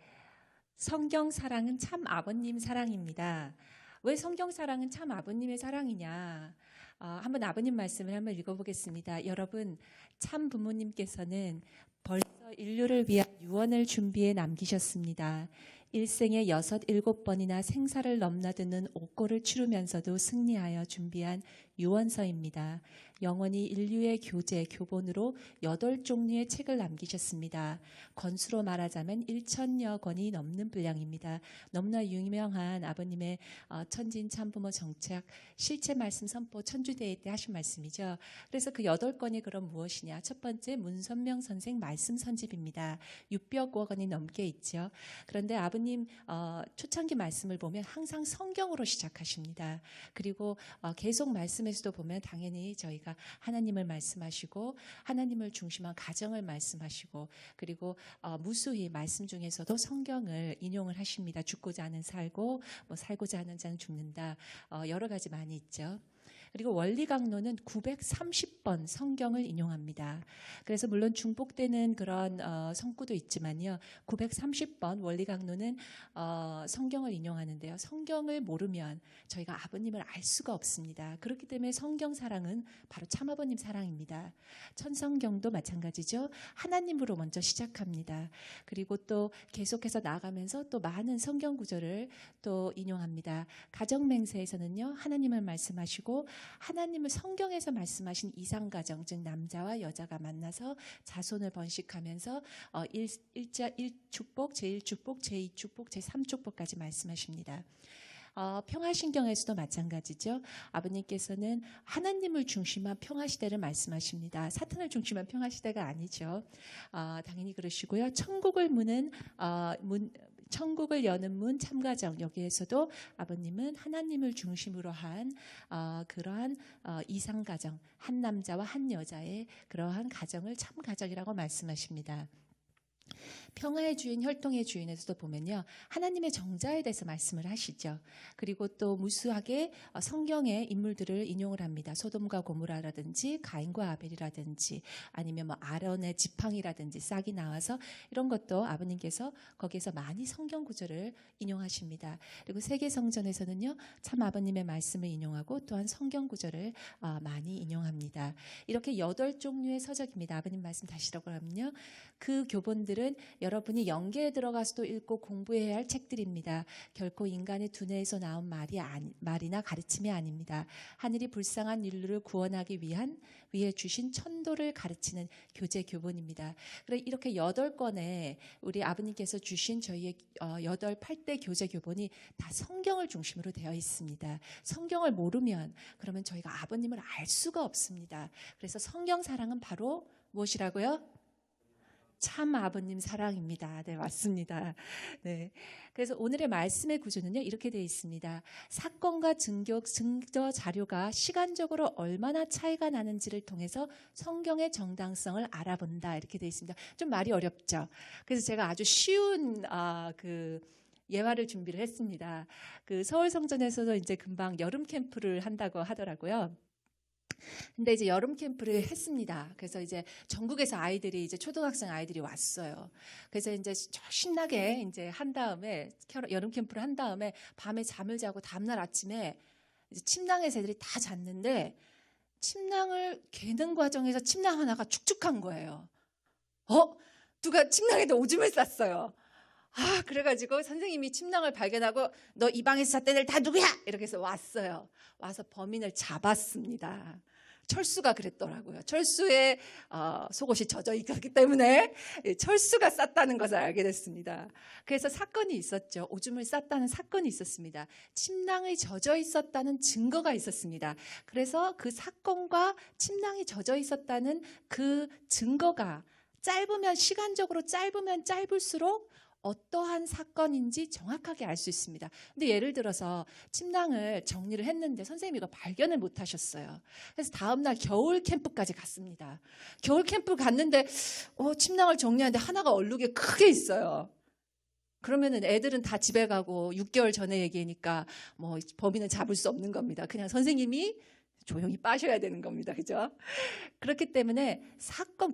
성경 사랑은 참 아버님 사랑입니다. 왜 성경 사랑은 참 아버님의 사랑이냐? 한번 아버님 말씀을 한번 읽어보겠습니다. 여러분, 참 부모님께서는 벌써 인류를 위한 유언을 준비해 남기셨습니다. 일생에 6, 7번이나 생사를 넘나드는 옥고를 치르면서도 승리하여 준비한 유언서입니다. 영원히 인류의 교재, 교본으로 8종류의 책을 남기셨습니다. 건수로 말하자면 1,000여 권이 넘는 분량입니다. 너무나 유명한 아버님의 천진 참부모 정책 실체 말씀 선포 천주대회 때 하신 말씀이죠. 그래서 그 8권이 그럼 무엇이냐? 첫 번째 문선명 선생 말씀 선집입니다. 600여 권이 넘게 있죠. 그런데 아버님 초창기 말씀을 보면 항상 성경으로 시작하십니다. 그리고 계속 말씀에서도 보면 당연히 저희가 하나님을 말씀하시고 하나님을 중심한 가정을 말씀하시고 그리고 무수히 말씀 중에서도 성경을 인용을 하십니다. 죽고자 하는 살고 살고자 하는 자는 죽는다. 여러 가지 많이 있죠. 그리고 원리 강론은 930번 성경을 인용합니다. 그래서 물론 중복되는 그런 성구도 있지만요. 930번 원리 강론은 성경을 인용하는데요. 성경을 모르면 저희가 아버님을 알 수가 없습니다. 그렇기 때문에 성경 사랑은 바로 참아버님 사랑입니다. 천성경도 마찬가지죠. 하나님으로 먼저 시작합니다. 그리고 또 계속해서 나아가면서 또 많은 성경 구절을 또 인용합니다. 가정맹세에서는요. 하나님을 말씀하시고 하나님을 성경에서 말씀하신 이상가정, 즉 남자와 여자가 만나서 자손을 번식하면서 1축복, 제1축복, 제2축복, 제3축복까지 말씀하십니다. 평화신경에서도 마찬가지죠. 아버님께서는 하나님을 중심한 평화시대를 말씀하십니다. 사탄을 중심한 평화시대가 아니죠. 당연히 그러시고요. 천국을 여는 문 참가정 여기에서도 아버님은 하나님을 중심으로 한 그러한 이상가정 한 남자와 한 여자의 그러한 가정을 참가정이라고 말씀하십니다. 평화의 주인, 혈통의 주인에서도 보면요. 하나님의 정자에 대해서 말씀을 하시죠. 그리고 또 무수하게 성경의 인물들을 인용을 합니다. 소돔과 고모라라든지 가인과 아벨이라든지 아니면 아론의 지팡이라든지 싹이 나와서 이런 것도 아버님께서 거기에서 많이 성경 구절을 인용하십니다. 그리고 세계성전에서는요. 참 아버님의 말씀을 인용하고 또한 성경 구절을 많이 인용합니다. 이렇게 8종류의 서적입니다. 아버님 말씀 다시 들어보면요. 그 교본들은 여러분이 영계에 들어가서도 읽고 공부해야 할 책들입니다. 결코 인간의 두뇌에서 나온 말이나 가르침이 아닙니다. 하늘이 불쌍한 인류를 구원하기 위해 주신 천도를 가르치는 교재 교본입니다. 그래 이렇게 8권의 우리 아버님께서 주신 저희의 8대 교재 교본이 다 성경을 중심으로 되어 있습니다. 성경을 모르면 그러면 저희가 아버님을 알 수가 없습니다. 그래서 성경 사랑은 바로 무엇이라고요? 참 아버님 사랑입니다. 네, 맞습니다. 네. 그래서 오늘의 말씀의 구조는요, 이렇게 되어 있습니다. 사건과 증거 자료가 시간적으로 얼마나 차이가 나는지를 통해서 성경의 정당성을 알아본다. 이렇게 되어 있습니다. 좀 말이 어렵죠? 그래서 제가 아주 쉬운, 예화를 준비를 했습니다. 그 서울 성전에서도 이제 금방 여름 캠프를 한다고 하더라고요. 근데 이제 여름 캠프를 했습니다. 그래서 이제 전국에서 아이들이 이제 초등학생 아이들이 왔어요. 그래서 이제 신나게 이제 한 다음에 여름 캠프를 한 다음에 밤에 잠을 자고 다음날 아침에 이제 침낭에서 애들이 다 잤는데 침낭을 개는 과정에서 침낭 하나가 축축한 거예요. 누가 침낭에다 오줌을 쌌어요. 그래가지고 선생님이 침낭을 발견하고 너 이 방에서 잤던 애들 다 누구야? 이렇게 해서 왔어요. 와서 범인을 잡았습니다. 철수가 그랬더라고요. 철수의 속옷이 젖어 있기 때문에 철수가 쌌다는 것을 알게 됐습니다. 그래서 사건이 있었죠. 오줌을 쌌다는 사건이 있었습니다. 침낭이 젖어 있었다는 증거가 있었습니다. 그래서 그 사건과 침낭이 젖어 있었다는 그 증거가 시간적으로 짧으면 짧을수록 어떠한 사건인지 정확하게 알 수 있습니다. 근데 예를 들어서 침낭을 정리를 했는데 선생님이 이거 발견을 못 하셨어요. 그래서 다음날 겨울 캠프까지 갔습니다. 겨울 캠프 갔는데 침낭을 정리하는데 하나가 얼룩이 크게 있어요. 그러면은 애들은 다 집에 가고 6개월 전에 얘기하니까 뭐 범인은 잡을 수 없는 겁니다. 그냥 선생님이 조용히 빠셔야 되는 겁니다. 그죠? 그렇기 때문에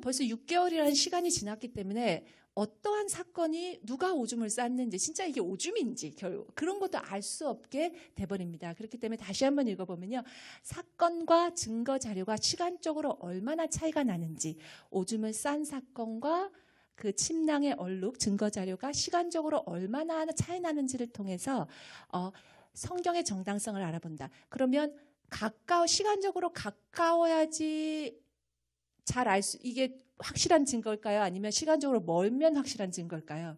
벌써 6개월이라는 시간이 지났기 때문에 어떠한 사건이 누가 오줌을 쌌는지 진짜 이게 오줌인지 그런 것도 알 수 없게 돼버립니다. 그렇기 때문에 다시 한번 읽어보면요. 사건과 증거 자료가 시간적으로 얼마나 차이가 나는지 오줌을 싼 사건과 그 침낭의 얼룩 증거 자료가 시간적으로 얼마나 차이 나는지를 통해서 성경의 정당성을 알아본다. 그러면 시간적으로 가까워야지 잘 이게 확실한 증거일까요? 아니면 시간적으로 멀면 확실한 증거일까요?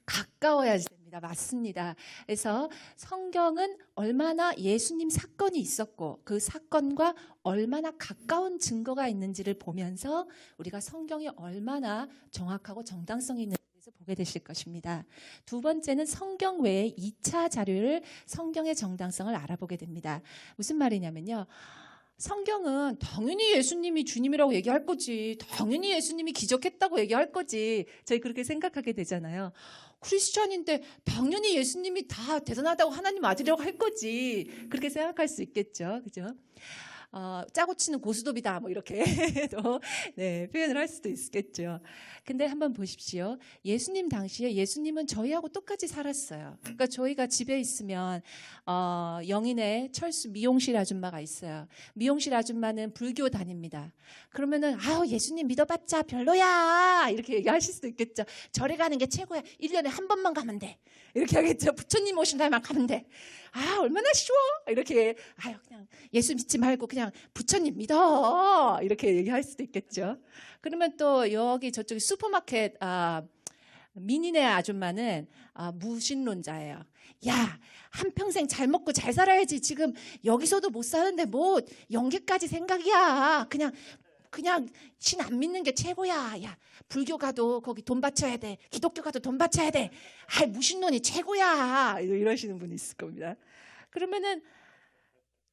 가까워야지 됩니다. 맞습니다. 그래서 성경은 얼마나 예수님 사건이 있었고 그 사건과 얼마나 가까운 증거가 있는지를 보면서 우리가 성경이 얼마나 정확하고 정당성이 있는지 보게 되실 것입니다. 두 번째는 성경 외에 2차 자료를 성경의 정당성을 알아보게 됩니다. 무슨 말이냐면요. 성경은 당연히 예수님이 주님이라고 얘기할 거지. 당연히 예수님이 기적했다고 얘기할 거지. 저희 그렇게 생각하게 되잖아요. 크리스천인데 당연히 예수님이 다 대단하다고 하나님 아들이라고 할 거지. 그렇게 생각할 수 있겠죠. 그죠? 짜고 치는 고스톱이다 뭐 이렇게 또 표현을 할 수도 있겠죠. 근데 한번 보십시오. 예수님 당시에 예수님은 저희하고 똑같이 살았어요. 그러니까 저희가 집에 있으면 영인의 철수 미용실 아줌마가 있어요. 미용실 아줌마는 불교 다닙니다. 그러면은 예수님 믿어봤자 별로야 이렇게 얘기하실 수도 있겠죠. 절에 가는 게 최고야. 1년에 한 번만 가면 돼. 이렇게 하겠죠. 부처님 오신 날만 가면 돼. 얼마나 쉬워. 이렇게 그냥 예수 믿지 말고 그냥 부처님 믿어. 이렇게 얘기할 수도 있겠죠. 그러면 또 여기 저쪽에 슈퍼마켓 민인의 아줌마는 무신론자예요. 야, 한평생 잘 먹고 잘 살아야지. 지금 여기서도 못 사는데 뭐 영계까지 생각이야. 그냥 신 안 믿는 게 최고야. 야, 불교 가도 거기 돈 바쳐야 돼. 기독교 가도 돈 바쳐야 돼. 무신론이 최고야. 이러시는 분이 있을 겁니다. 그러면은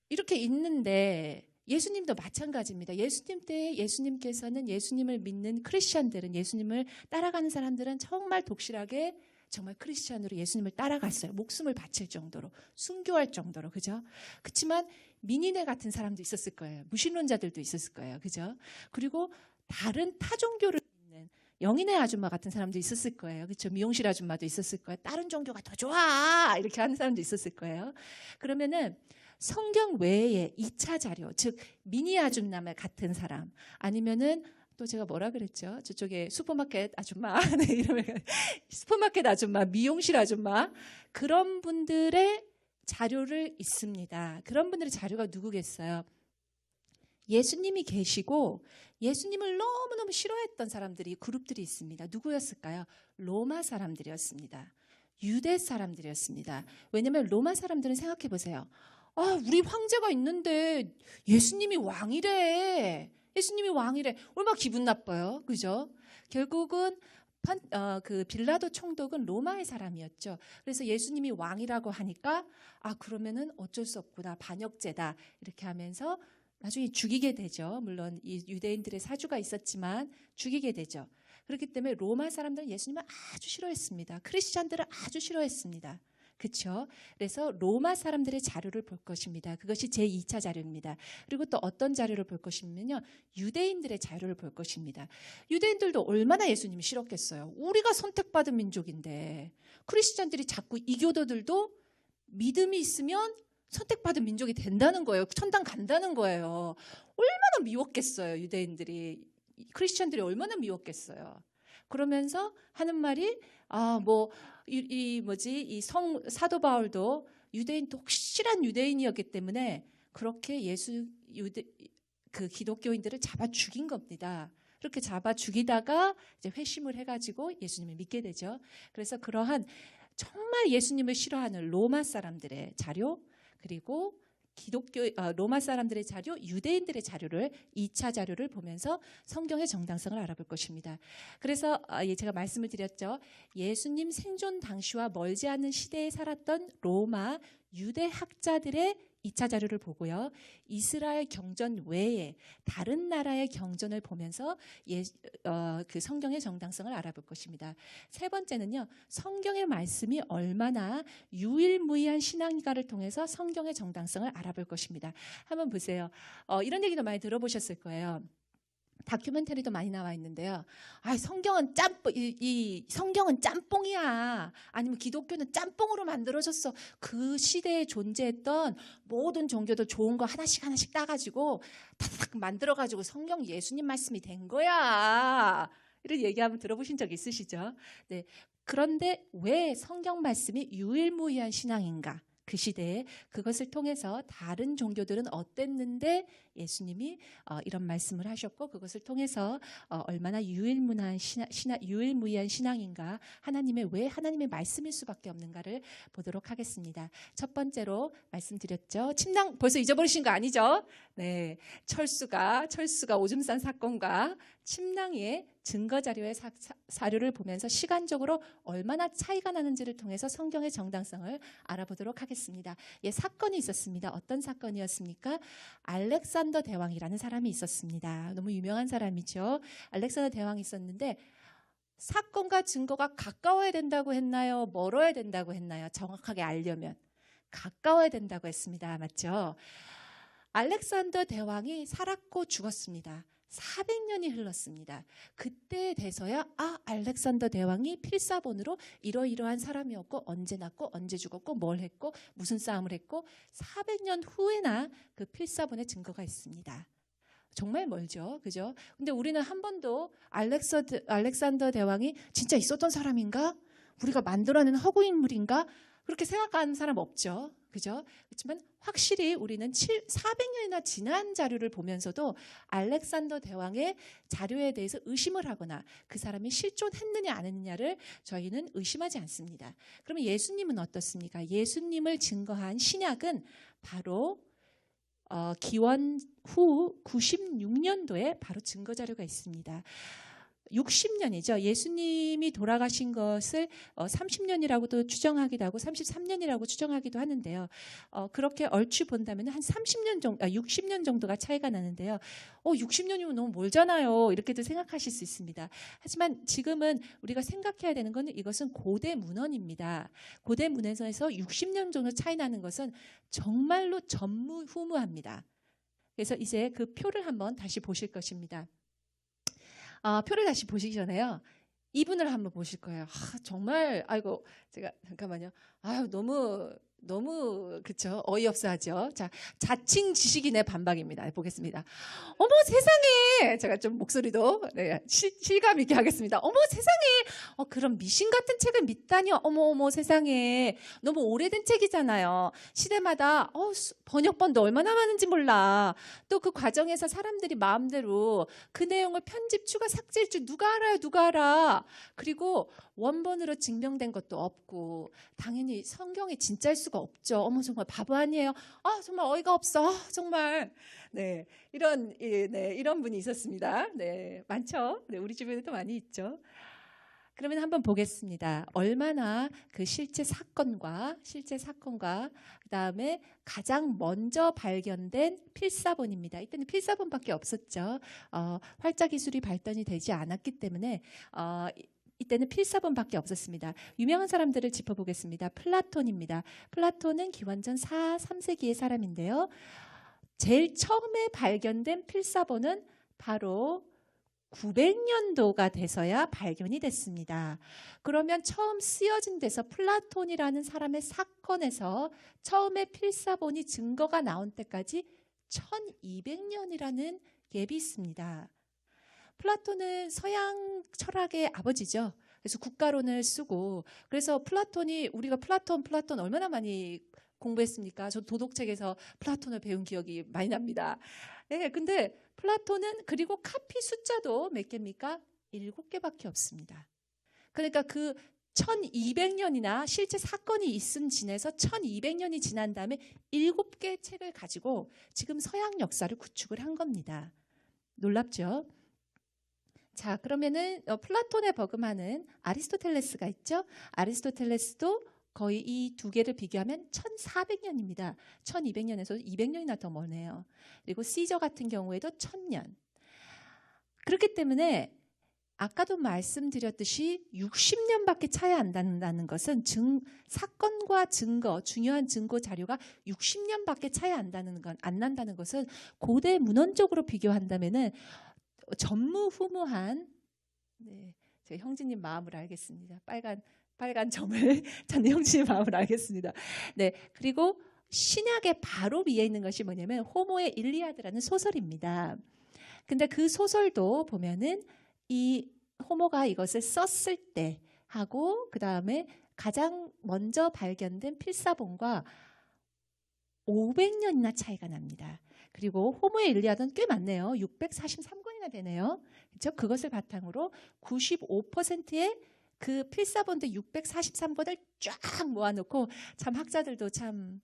이렇게 있는데 예수님도 마찬가지입니다. 예수님 때 예수님께서는 예수님을 믿는 크리스천들은 예수님을 따라가는 사람들은 정말 독실하게 정말 크리스천으로 예수님을 따라갔어요. 목숨을 바칠 정도로 순교할 정도로 그죠? 그렇지만 민이네 같은 사람도 있었을 거예요. 무신론자들도 있었을 거예요. 그죠? 그리고 다른 타 종교를 믿는 영인의 아줌마 같은 사람도 있었을 거예요. 그렇죠? 미용실 아줌마도 있었을 거예요. 다른 종교가 더 좋아 이렇게 하는 사람도 있었을 거예요. 그러면은 성경 외에 2차 자료, 즉 미니 아줌마 같은 사람 아니면은 또 제가 뭐라 그랬죠? 저쪽에 슈퍼마켓 아줌마, 이러면 슈퍼마켓 아줌마, 미용실 아줌마 그런 분들의 자료를 있습니다. 그런 분들의 자료가 누구겠어요? 예수님이 계시고 예수님을 너무너무 싫어했던 사람들이 그룹들이 있습니다. 누구였을까요? 로마 사람들이었습니다. 유대 사람들이었습니다. 왜냐하면 로마 사람들은 생각해 보세요. 우리 황제가 있는데 예수님이 왕이래. 예수님이 왕이래. 얼마나 기분 나빠요. 그죠? 결국은 그 빌라도 총독은 로마의 사람이었죠. 그래서 예수님이 왕이라고 하니까 그러면은 어쩔 수 없구나. 반역죄다. 이렇게 하면서 나중에 죽이게 되죠. 물론 이 유대인들의 사주가 있었지만 죽이게 되죠. 그렇기 때문에 로마 사람들은 예수님을 아주 싫어했습니다. 크리스찬들을 아주 싫어했습니다. 그렇죠? 그래서 로마 사람들의 자료를 볼 것입니다. 그것이 제2차 자료입니다. 그리고 또 어떤 자료를 볼 것이면요. 유대인들의 자료를 볼 것입니다. 유대인들도 얼마나 예수님이 싫었겠어요. 우리가 선택받은 민족인데 크리스찬들이 자꾸 이교도들도 믿음이 있으면 선택받은 민족이 된다는 거예요. 천당 간다는 거예요. 얼마나 미웠겠어요. 유대인들이. 크리스찬들이 얼마나 미웠겠어요. 그러면서 하는 말이 이 사도 바울도 유대인 독실한 유대인이었기 때문에 그렇게 그 기독교인들을 잡아 죽인 겁니다. 그렇게 잡아 죽이다가 이제 회심을 해가지고 예수님을 믿게 되죠. 그래서 그러한 정말 예수님을 싫어하는 로마 사람들의 자료 그리고 로마 사람들의 자료, 유대인들의 자료를 2차 자료를 보면서 성경의 정당성을 알아볼 것입니다. 그래서 제가 말씀을 드렸죠. 예수님 생존 당시와 멀지 않은 시대에 살았던 로마 유대 학자들의 2차 자료를 보고요. 이스라엘 경전 외에 다른 나라의 경전을 보면서 그 성경의 정당성을 알아볼 것입니다. 세 번째는요. 성경의 말씀이 얼마나 유일무이한 신앙가를 통해서 성경의 정당성을 알아볼 것입니다. 한번 보세요. 이런 얘기도 많이 들어보셨을 거예요. 다큐멘터리도 많이 나와 있는데요. 성경은 성경은 짬뽕이야. 아니면 기독교는 짬뽕으로 만들어졌어. 그 시대에 존재했던 모든 종교들 좋은 거 하나씩 따가지고 탁 만들어가지고 성경 예수님 말씀이 된 거야. 이런 얘기 한번 들어보신 적 있으시죠? 네. 그런데 왜 성경 말씀이 유일무이한 신앙인가? 그 시대에 그것을 통해서 다른 종교들은 어땠는데 예수님이 이런 말씀을 하셨고 그것을 통해서 얼마나 유일무이한 신앙인가, 왜 하나님의 말씀일 수밖에 없는가를 보도록 하겠습니다. 첫 번째로 말씀드렸죠. 침낭 벌써 잊어버리신 거 아니죠? 네, 철수가 오줌 싼 사건과 침낭의 증거 자료의 사료를 보면서 시간적으로 얼마나 차이가 나는지를 통해서 성경의 정당성을 알아보도록 하겠습니다. 사건이 있었습니다. 어떤 사건이었습니까? 알렉산더 대왕이라는 사람이 있었습니다. 너무 유명한 사람이죠. 알렉산더 대왕이 있었는데 사건과 증거가 가까워야 된다고 했나요? 멀어야 된다고 했나요? 정확하게 알려면 가까워야 된다고 했습니다. 맞죠? 알렉산더 대왕이 살았고 죽었습니다. 400년이 흘렀습니다. 그때 돼서야 알렉산더 대왕이 필사본으로 이러이러한 사람이었고 언제 났고 언제 죽었고 뭘 했고 무슨 싸움을 했고 400년 후에나 그 필사본의 증거가 있습니다. 정말 멀죠. 그죠? 근데 우리는 한 번도 알렉산더 대왕이 진짜 있었던 사람인가? 우리가 만들어낸 허구인물인가? 그렇게 생각하는 사람 없죠. 그죠? 그렇지만 확실히 우리는 400년이나 지난 자료를 보면서도 알렉산더 대왕의 자료에 대해서 의심을 하거나 그 사람이 실존했느냐 안 했느냐를 저희는 의심하지 않습니다. 그러면 예수님은 어떻습니까? 예수님을 증거한 신약은 바로 기원 후 96년도에 바로 증거 자료가 있습니다. 60년이죠. 예수님이 돌아가신 것을 30년이라고도 추정하기도 하고 33년이라고 추정하기도 하는데요. 그렇게 얼추 본다면 한 60년 정도가 차이가 나는데요. 60년이면 너무 멀잖아요. 이렇게도 생각하실 수 있습니다. 하지만 지금은 우리가 생각해야 되는 것은 이것은 고대 문헌입니다. 고대 문헌에서 60년 정도 차이 나는 것은 정말로 전무후무합니다. 그래서 이제 그 표를 한번 다시 보실 것입니다. 표를 다시 보시기 전에요. 이분을 한번 보실 거예요. 정말 아이고 제가 잠깐만요. 너무 그렇죠. 어이없어 하죠. 자, 자칭 지식인의 반박입니다. 보겠습니다. 어머 세상에 제가 좀 목소리도 실감 있게 하겠습니다. 어머 세상에 그럼 미신 같은 책을 믿다니요. 어머 세상에 너무 오래된 책이잖아요. 시대마다 번역본도 얼마나 많은지 몰라. 또 그 과정에서 사람들이 마음대로 그 내용을 편집 추가 삭제할 줄 누가 알아. 그리고 원본으로 증명된 것도 없고 당연히 성경이 진짜일 수가 없죠. 어머 정말 바보 아니에요. 정말 어이가 없어. 정말 이런 분이 있었습니다. 많죠. 우리 주변에도 많이 있죠. 그러면 한번 보겠습니다. 얼마나 그 실제 사건과 그다음에 가장 먼저 발견된 필사본입니다. 이때는 필사본밖에 없었죠. 활자 기술이 발전이 되지 않았기 때문에 이때는 필사본밖에 없었습니다. 유명한 사람들을 짚어보겠습니다. 플라톤입니다. 플라톤은 기원전 4, 3세기의 사람인데요. 제일 처음에 발견된 필사본은 바로 900년도가 돼서야 발견이 됐습니다. 그러면 처음 쓰여진 데서 플라톤이라는 사람의 사건에서 처음에 필사본이 증거가 나온 때까지 1200년이라는 갭이 있습니다. 플라톤은 서양 철학의 아버지죠. 그래서 국가론을 쓰고 그래서 우리가 플라톤 얼마나 많이 공부했습니까? 저 도덕책에서 플라톤을 배운 기억이 많이 납니다. 근데 플라톤은 그리고 카피 숫자도 몇 개입니까? 7개밖에 없습니다. 그러니까 그 1200년이나 실제 사건이 있음 지내서 1200년이 지난 다음에 7개의 책을 가지고 지금 서양 역사를 구축을 한 겁니다. 놀랍죠? 자, 그러면은 플라톤에 버금하는 아리스토텔레스가 있죠. 아리스토텔레스도 거의 이 두 개를 비교하면 1400년입니다. 1200년에서 200년이나 더 멀네요. 그리고 시저 같은 경우에도 1000년. 그렇기 때문에 아까도 말씀드렸듯이 60년밖에 차이 안 난다는 것은 사건과 증거, 중요한 증거 자료가 60년밖에 차이 안 난다는 것은 고대 문헌적으로 비교한다면은 전무후무한 제 형제님 마음을 알겠습니다. 빨간 점을 찾는 형제님 마음을 알겠습니다. 그리고 신약의 바로 위에 있는 것이 뭐냐면 호모의 일리아드라는 소설입니다. 근데 그 소설도 보면은 이 호모가 이것을 썼을 때 하고 그 다음에 가장 먼저 발견된 필사본과 500년이나 차이가 납니다. 그리고 호모의 일리아드는 꽤 많네요. 643권이나 되네요. 그렇죠? 그것을 바탕으로 95%의 그 필사본들 643권을 쫙 모아놓고 참 학자들도 참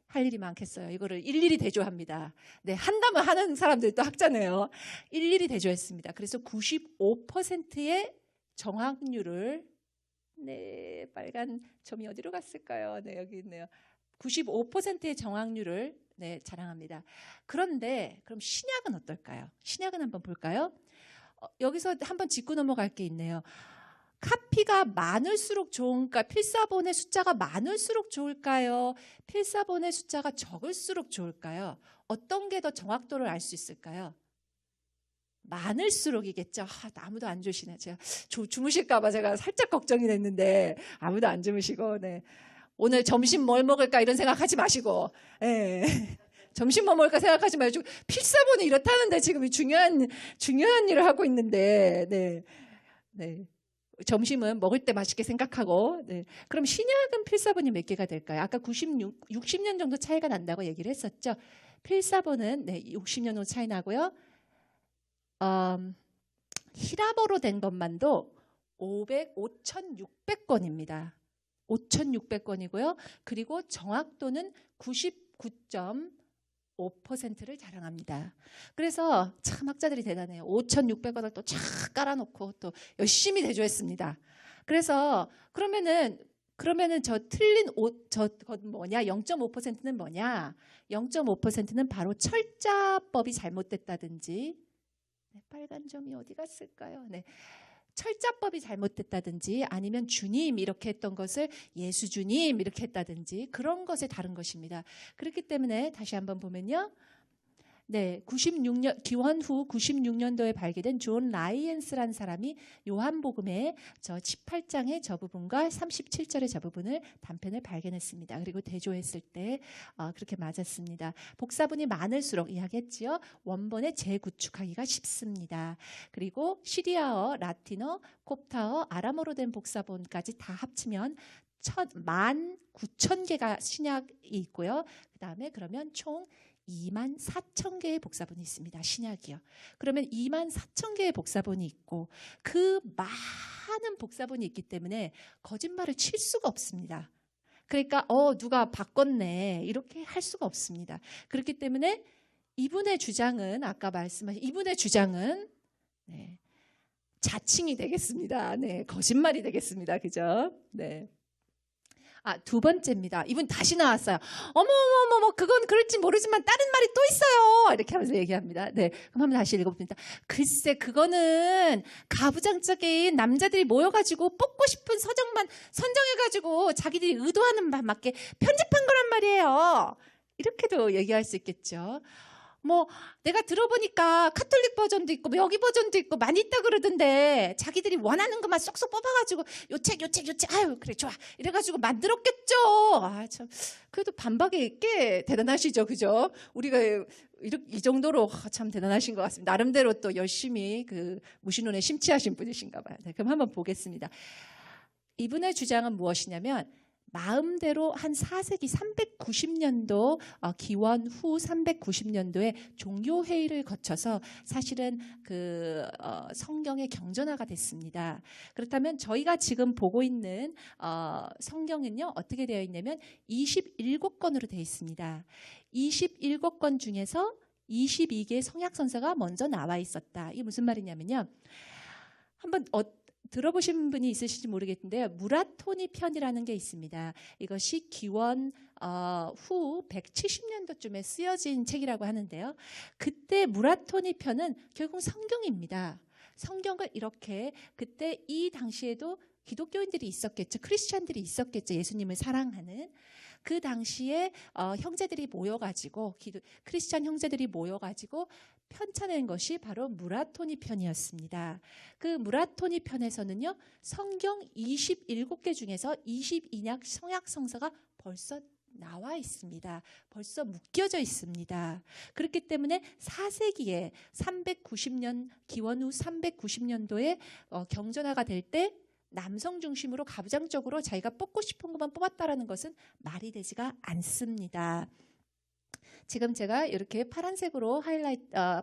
할 일이 많겠어요. 이거를 일일이 대조합니다. 네, 한다면 하는 사람들도 학자네요. 일일이 대조했습니다. 그래서 95%의 정확률을 네, 빨간 점이 어디로 갔을까요? 네, 여기 있네요. 95%의 정확률을 네, 자랑합니다. 그런데 그럼 신약은 어떨까요? 신약은 한번 볼까요? 여기서 한번 짚고 넘어갈 게 있네요. 카피가 많을수록 좋은가? 필사본의 숫자가 많을수록 좋을까요? 필사본의 숫자가 적을수록 좋을까요? 어떤 게 더 정확도를 알 수 있을까요? 많을수록이겠죠. 아무도 안 주시네. 제가 주무실까봐 제가 살짝 걱정이 됐는데 아무도 안 주무시고 네. 오늘 점심 뭘 먹을까 이런 생각하지 마시고 네. 점심 뭐 먹을까 생각하지 마시고 필사본이 이렇다는데 지금 중요한 일을 하고 있는데 네. 네. 점심은 먹을 때 맛있게 생각하고 네. 그럼 신약은 필사본이 몇 개가 될까요? 아까 60년 정도 차이가 난다고 얘기를 했었죠. 필사본은 네, 60년 정도 차이 나고요. 히라보로 된 것만도 5,600건입니다. 5,600건이고요. 그리고 정확도는 99.5%를 자랑합니다. 그래서 참 학자들이 대단해요. 5,600건을 또 쫙 깔아놓고 또 열심히 대조했습니다. 그래서 그러면은 저 틀린 뭐냐? 0.5%는 뭐냐? 0.5%는 바로 철자법이 잘못됐다든지 네, 빨간 점이 어디 갔을까요? 네. 철자법이 잘못됐다든지 아니면 주님 이렇게 했던 것을 예수 주님 이렇게 했다든지 그런 것에 다른 것입니다. 그렇기 때문에 다시 한번 보면요. 네, 96년 기원 후 96년도에 발견된 존 라이언스라는 사람이 요한복음의 저 18장의 저 부분과 37절의 저 부분을 단편을 발견했습니다. 그리고 대조했을 때 그렇게 맞았습니다. 복사본이 많을수록 이야기했지요. 원본의 재구축하기가 쉽습니다. 그리고 시리아어, 라틴어, 콥타어, 아람어로 된 복사본까지 다 합치면 19,000개가 신약이 있고요. 그 다음에 그러면 총 24,000개의 복사본이 있습니다. 신약이요. 그러면 24,000개의 복사본이 있고 그 많은 복사본이 있기 때문에 거짓말을 칠 수가 없습니다. 그러니까 누가 바꿨네 이렇게 할 수가 없습니다. 그렇기 때문에 이분의 주장은 아까 말씀하신 이분의 주장은 네, 자칭이 되겠습니다. 네, 거짓말이 되겠습니다. 그죠? 네. 두 번째입니다. 이분 다시 나왔어요. 어머, 그건 그럴지 모르지만 다른 말이 또 있어요. 이렇게 하면서 얘기합니다. 네, 그럼 한번 다시 읽어봅니다. 글쎄, 그거는 가부장적인 남자들이 모여가지고 뽑고 싶은 서적만 선정해가지고 자기들이 의도하는 바 맞게 편집한 거란 말이에요. 이렇게도 얘기할 수 있겠죠. 뭐 내가 들어보니까 카톨릭 버전도 있고 뭐 여기 버전도 있고 많이 있다 그러던데 자기들이 원하는 것만 쏙쏙 뽑아가지고 요 책 아유 그래 좋아 이래가지고 만들었겠죠. 참 그래도 반박이 꽤 대단하시죠, 그죠? 우리가 이 정도로 참 대단하신 것 같습니다. 나름대로 또 열심히 그 무신론에 심취하신 분이신가 봐요. 네, 그럼 한번 보겠습니다. 이분의 주장은 무엇이냐면 마음대로 한 4세기 390년도 기원 후 390년도에 종교회의를 거쳐서 사실은 그 성경의 경전화가 됐습니다. 그렇다면 저희가 지금 보고 있는 성경은요 어떻게 되어 있냐면 27권으로 되어 있습니다. 27권 중에서 22개의 성약선서가 먼저 나와 있었다. 이게 무슨 말이냐면요. 한번 들어보신 분이 있으실지 모르겠는데요. 무라토니 편이라는 게 있습니다. 이것이 기원 후 170년도쯤에 쓰여진 책이라고 하는데요. 그때 무라토니 편은 결국 성경입니다. 성경을 이렇게 그때 이 당시에도 기독교인들이 있었겠죠. 크리스찬들이 있었겠죠. 예수님을 사랑하는. 그 당시에 형제들이 모여가지고 크리스찬 형제들이 모여가지고 편찬낸 것이 바로 무라토니 편이었습니다. 그 무라토니 편에서는요. 성경 27개 중에서 22약 성약성서가 벌써 나와 있습니다. 벌써 묶여져 있습니다. 그렇기 때문에 4세기에 390년 기원 후 390년도에 경전화가 될 때 남성 중심으로 가부장적으로 자기가 뽑고 싶은 것만 뽑았다라는 것은 말이 되지가 않습니다. 지금 제가 이렇게 파란색으로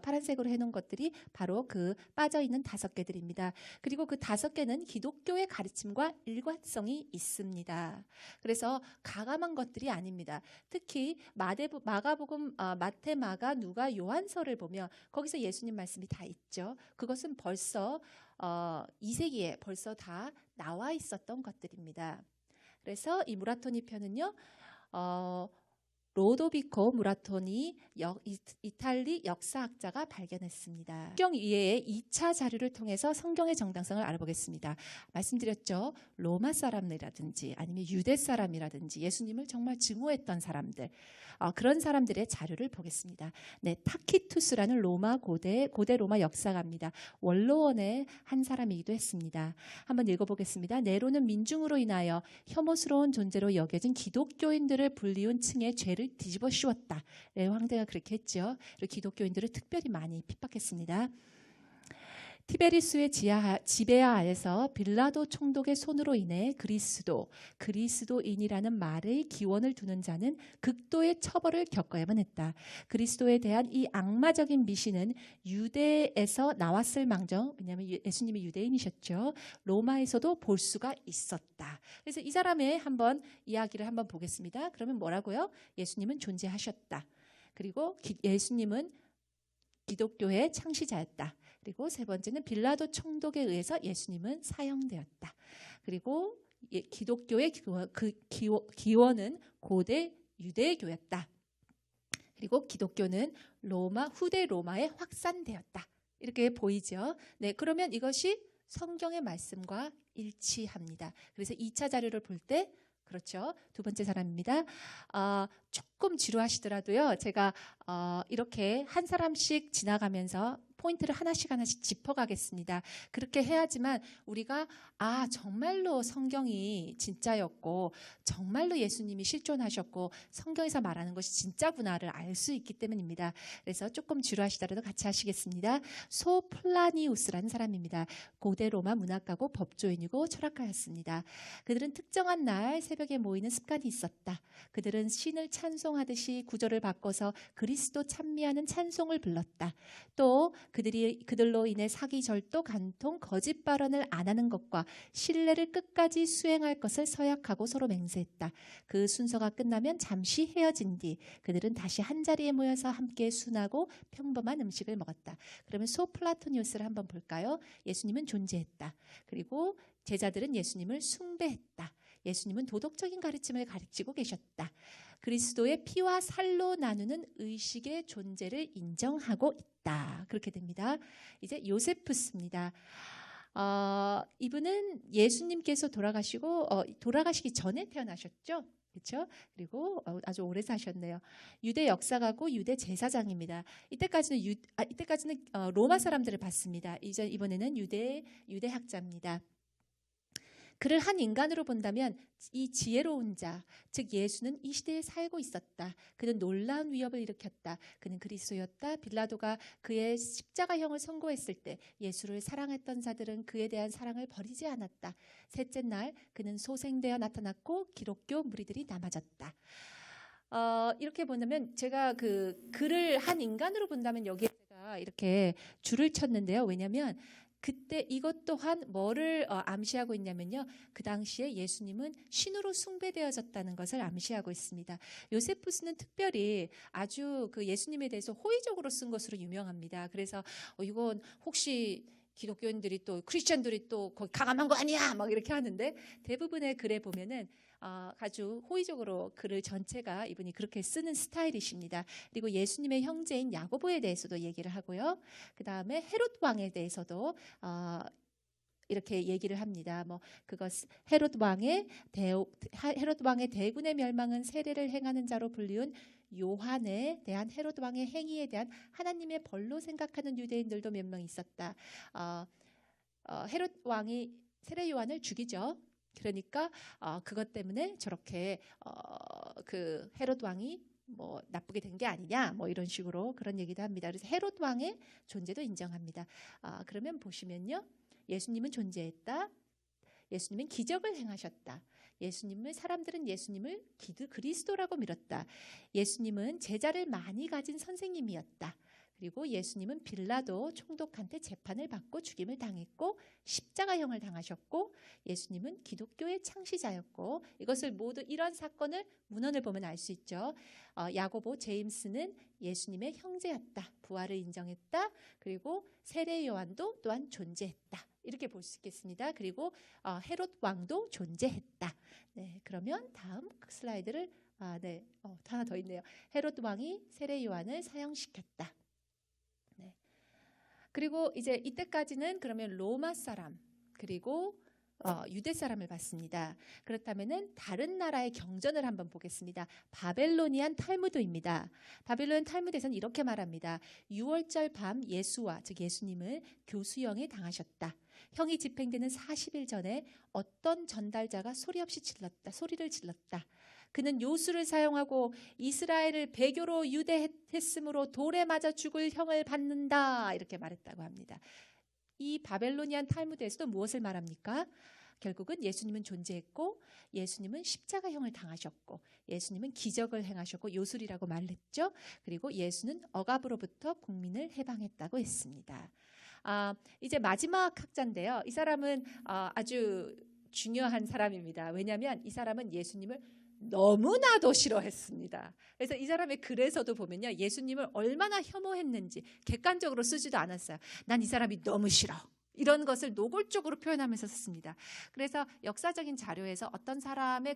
파란색으로 해놓은 것들이 바로 그 빠져있는 5개들입니다. 그리고 그 5개는 기독교의 가르침과 일관성이 있습니다. 그래서 가감한 것들이 아닙니다. 특히 마가복음, 마태, 마가, 누가, 요한서를 보면 거기서 예수님 말씀이 다 있죠. 그것은 벌써 2세기에 벌써 다 나와 있었던 것들입니다. 그래서 이 무라토니 편은요. 로도비코 무라토니 이탈리 역사학자가 발견했습니다. 성경 이외에 2차 자료를 통해서 성경의 정당성을 알아보겠습니다. 말씀드렸죠. 로마 사람이라든지 아니면 유대 사람이라든지 예수님을 정말 증오했던 사람들, 그런 사람들의 자료를 보겠습니다. 네, 타키투스라는 로마 고대 로마 역사가입니다. 원로원의 한 사람이기도 했습니다. 한번 읽어보겠습니다. 네로는 민중으로 인하여 혐오스러운 존재로 여겨진 기독교인들을 불리운 층의 죄를 뒤집어 씌웠다. 네, 황제가 그렇게 했죠. 그리고 기독교인들을 특별히 많이 핍박했습니다. 티베리스의 지배하에서 빌라도 총독의 손으로 인해 그리스도인이라는 말의 기원을 두는 자는 극도의 처벌을 겪어야만 했다. 그리스도에 대한 이 악마적인 미신은 유대에서 나왔을 망정, 왜냐하면 예수님이 유대인이셨죠. 로마에서도 볼 수가 있었다. 그래서 이 사람의 한번 이야기를 한번 보겠습니다. 그러면 뭐라고요? 예수님은 존재하셨다. 그리고 예수님은 기독교의 창시자였다. 그리고 세 번째는 빌라도 총독에 의해서 예수님은 사형되었다. 그리고 기독교의 기원은 고대 유대교였다. 그리고 기독교는 후대 로마에 확산되었다. 이렇게 보이죠. 네, 그러면 이것이 성경의 말씀과 일치합니다. 그래서 2차 자료를 볼 때 그렇죠. 두 번째 사람입니다. 조금 지루하시더라도요. 제가 이렇게 한 사람씩 지나가면서 포인트를 하나씩 짚어가겠습니다. 그렇게 해야지만 우리가 정말로 성경이 진짜였고 정말로 예수님이 실존하셨고 성경에서 말하는 것이 진짜구나를 알 수 있기 때문입니다. 그래서 조금 지루하시더라도 같이 하시겠습니다. 소플라니우스라는 사람입니다. 고대 로마 문학가고 법조인이고 철학가였습니다. 그들은 특정한 날 새벽에 모이는 습관이 있었다. 그들은 신을 찬송하듯이 구절을 바꿔서 그리스도 찬미하는 찬송을 불렀다. 또 그들로 인해 사기, 절도, 간통, 거짓 발언을 안 하는 것과 신뢰를 끝까지 수행할 것을 서약하고 서로 맹세했다. 그 순서가 끝나면 잠시 헤어진 뒤 그들은 다시 한 자리에 모여서 함께 순하고 평범한 음식을 먹었다. 그러면 소플라토니우스를 한번 볼까요? 예수님은 존재했다. 그리고 제자들은 예수님을 숭배했다. 예수님은 도덕적인 가르침을 가르치고 계셨다. 그리스도의 피와 살로 나누는 의식의 존재를 인정하고 있다. 그렇게 됩니다. 이제 요세푸스입니다. 이분은 예수님께서 돌아가시기 전에 태어나셨죠. 그렇죠? 그리고 아주 오래 사셨네요. 유대 역사가고 유대 제사장입니다. 이때까지는 로마 사람들을 봤습니다. 이번에는 유대 학자입니다. 그를 한 인간으로 본다면 이 지혜로운 자, 즉 예수는 이 시대에 살고 있었다. 그는 놀라운 위협을 일으켰다. 그는 그리스도였다. 빌라도가 그의 십자가형을 선고했을 때 예수를 사랑했던 자들은 그에 대한 사랑을 버리지 않았다. 셋째 날 그는 소생되어 나타났고 기독교 무리들이 남아졌다. 이렇게 보면 제가 그를 한 인간으로 본다면 여기에 제가 이렇게 줄을 쳤는데요. 왜냐하면 그때 이것 또한 뭐를 암시하고 있냐면요. 그 당시에 예수님은 신으로 숭배되어졌다는 것을 암시하고 있습니다. 요세푸스는 특별히 아주 그 예수님에 대해서 호의적으로 쓴 것으로 유명합니다. 그래서 이건 혹시 기독교인들이 또 크리스천들이 또 거기 가감한 거 아니야? 막 이렇게 하는데 대부분의 글에 보면은 아주 호의적으로 글을 전체가 이분이 그렇게 쓰는 스타일이십니다. 그리고 예수님의 형제인 야고보에 대해서도 얘기를 하고요. 그 다음에 헤롯 왕에 대해서도 이렇게 얘기를 합니다. 헤롯 왕의 대군의 멸망은 세례를 행하는 자로 불리운 요한에 대한 헤롯 왕의 행위에 대한 하나님의 벌로 생각하는 유대인들도 몇 명 있었다. 헤롯 왕이 세례 요한을 죽이죠. 그러니까 그것 때문에 저렇게 그 헤롯 왕이 나쁘게 된 게 아니냐 이런 식으로 그런 얘기도 합니다. 그래서 헤롯 왕의 존재도 인정합니다. 그러면 보시면요. 예수님은 존재했다. 예수님은 기적을 행하셨다. 사람들은 예수님을 그리스도라고 믿었다. 예수님은 제자를 많이 가진 선생님이었다. 그리고 예수님은 빌라도 총독한테 재판을 받고 죽임을 당했고 십자가형을 당하셨고, 예수님은 기독교의 창시자였고, 이것을 모두 이런 사건을 문헌을 보면 알 수 있죠. 야고보, 제임스는 예수님의 형제였다. 부활을 인정했다. 그리고 세례 요한도 또한 존재했다. 이렇게 볼 수 있겠습니다. 그리고 헤롯 왕도 존재했다. 네, 그러면 다음 슬라이드를 하나 더 있네요. 헤롯 왕이 세례 요한을 사형시켰다. 네. 그리고 이제 이때까지는 그러면 로마 사람 그리고 유대 사람을 봤습니다. 그렇다면은 다른 나라의 경전을 한번 보겠습니다. 바벨로니안 탈무드입니다. 바벨로니안 탈무드에서는 이렇게 말합니다. 6월절 밤 예수와, 즉 예수님을 교수형에 당하셨다. 형이 집행되는 40일 전에 어떤 전달자가 소리를 질렀다. 그는 요술을 사용하고 이스라엘을 배교로 유대했으므로 돌에 맞아 죽을 형을 받는다. 이렇게 말했다고 합니다. 이 바벨로니안 탈무드에서도 무엇을 말합니까? 결국은 예수님은 존재했고, 예수님은 십자가형을 당하셨고, 예수님은 기적을 행하셨고, 요술이라고 말했죠. 그리고 예수는 억압으로부터 국민을 해방했다고 했습니다. 이제 마지막 학자인데요. 이 사람은 아주 중요한 사람입니다. 왜냐하면 이 사람은 예수님을 너무나도 싫어했습니다. 그래서 이 사람의 글에서도 보면요, 예수님을 얼마나 혐오했는지 객관적으로 쓰지도 않았어요. 난 이 사람이 너무 싫어. 이런 것을 노골적으로 표현하면서 썼습니다. 그래서 역사적인 자료에서 어떤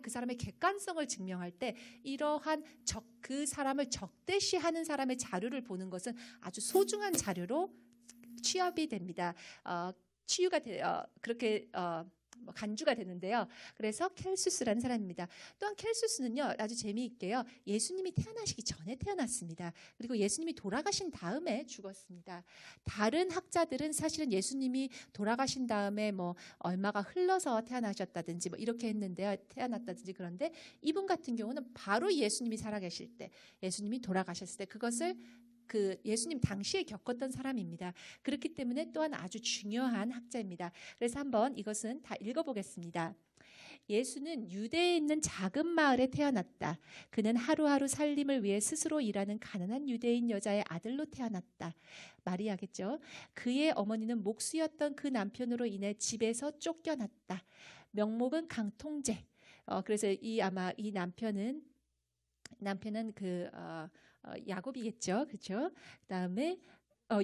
그 사람의 객관성을 증명할 때 이러한 그 사람을 적대시하는 사람의 자료를 보는 것은 아주 소중한 자료로 취합이 됩니다. 치유가 그렇게 간주가 되는데요. 그래서 켈수스라는 사람입니다. 또한 켈수스는요, 아주 재미있게요, 예수님이 태어나시기 전에 태어났습니다. 그리고 예수님이 돌아가신 다음에 죽었습니다. 다른 학자들은 사실은 예수님이 돌아가신 다음에 얼마가 흘러서 태어나셨다든지 이렇게 했는데요, 태어났다든지. 그런데 이분 같은 경우는 바로 예수님이 살아계실 때, 예수님이 돌아가셨을 때 그것을 예수님 당시에 겪었던 사람입니다. 그렇기 때문에 또한 아주 중요한 학자입니다. 그래서 한번 이것은 다 읽어보겠습니다. 예수는 유대에 있는 작은 마을에 태어났다. 그는 하루하루 살림을 위해 스스로 일하는 가난한 유대인 여자의 아들로 태어났다. 마리아겠죠. 그의 어머니는 목수였던 그 남편으로 인해 집에서 쫓겨났다. 명목은 강통제. 그래서 아마 이 남편은 야곱이겠죠. 그렇죠? 그다음에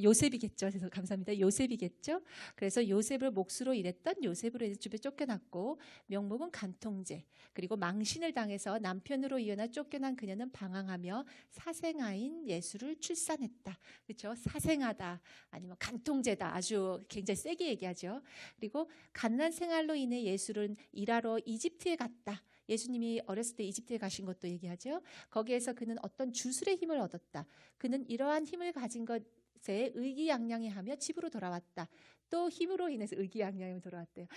요셉이겠죠. 그래서 감사합니다. 요셉이겠죠. 그래서 요셉을 목수로 일했던 요셉으로 인해서 집에 쫓겨났고, 명목은 간통제. 그리고 망신을 당해서 남편으로 이어나 쫓겨난 그녀는 방황하며 사생아인 예수를 출산했다. 그렇죠? 사생아다, 아니면 간통제다. 아주 굉장히 세게 얘기하죠. 그리고 가난한 생활로 인해 예수는 일하러 이집트에 갔다. 예수님이 어렸을 때 이집트에 가신 것도 얘기하죠. 거기에서 그는 어떤 주술의 힘을 얻었다. 그는 이러한 힘을 가진 것에 의기양양해하며 집으로 돌아왔다. 또 힘으로 인해서 의기양양하며 돌아왔대요.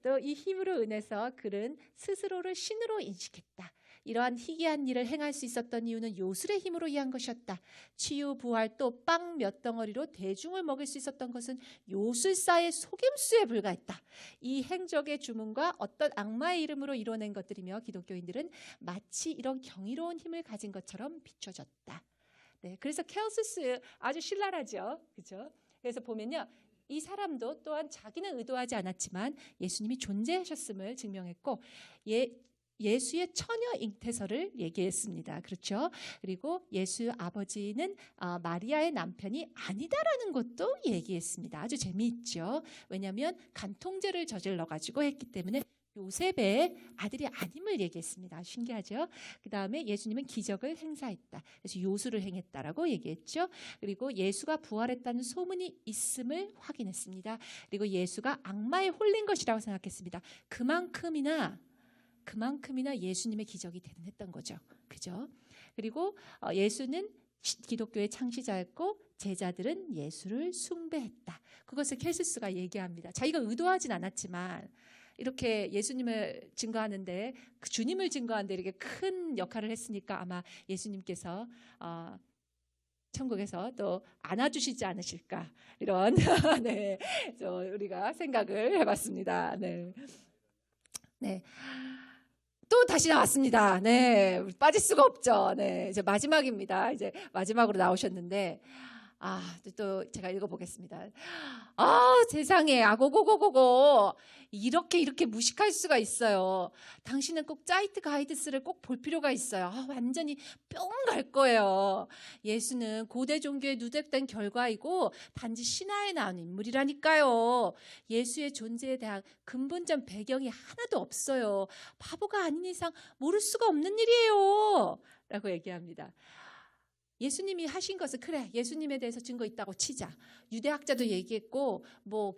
또 이 힘으로 인해서 그는 스스로를 신으로 인식했다. 이러한 희귀한 일을 행할 수 있었던 이유는 요술의 힘으로 이한 것이었다. 치유, 부활, 또 빵 몇 덩어리로 대중을 먹일 수 있었던 것은 요술사의 속임수에 불과했다. 이 행적의 주문과 어떤 악마의 이름으로 이뤄낸 것들이며 기독교인들은 마치 이런 경이로운 힘을 가진 것처럼 비춰졌다. 네, 그래서 켈수스 아주 신랄하죠, 그렇죠? 그래서 보면요, 이 사람도 또한 자기는 의도하지 않았지만 예수님이 존재하셨음을 증명했고, 예수의 처녀 잉태설을 얘기했습니다. 그렇죠? 그리고 예수 아버지는 마리아의 남편이 아니다라는 것도 얘기했습니다. 아주 재미있죠? 왜냐하면 간통죄를 저질러가지고 했기 때문에 요셉의 아들이 아님을 얘기했습니다. 신기하죠? 그 다음에 예수님은 기적을 행사했다. 그래서 요술을 행했다라고 얘기했죠. 그리고 예수가 부활했다는 소문이 있음을 확인했습니다. 그리고 예수가 악마에 홀린 것이라고 생각했습니다. 그만큼이나 예수님의 기적이 대단했던 거죠. 그죠? 그리고 예수는 기독교의 창시자였고 제자들은 예수를 숭배했다. 그것을 켈수스가 얘기합니다. 자기가 의도하진 않았지만 이렇게 예수님을 증거하는데, 주님을 증거하는데 이렇게 큰 역할을 했으니까 아마 예수님께서 천국에서 또 안아주시지 않으실까, 이런 네, 우리가 생각을 해봤습니다. 네. 네. 또 다시 나왔습니다. 네. 빠질 수가 없죠. 네. 이제 마지막입니다. 이제 마지막으로 나오셨는데, 또 제가 읽어보겠습니다. 세상에, 고고고고고. 이렇게 무식할 수가 있어요. 당신은 꼭 짜이트 가이드스를 꼭 볼 필요가 있어요. 완전히 뿅 갈 거예요. 예수는 고대 종교에 누적된 결과이고 단지 신화에 나온 인물이라니까요. 예수의 존재에 대한 근본적 배경이 하나도 없어요. 바보가 아닌 이상 모를 수가 없는 일이에요. 라고 얘기합니다. 예수님이 하신 것은 그래, 예수님에 대해서 증거 있다고 치자. 유대학자도 얘기했고 뭐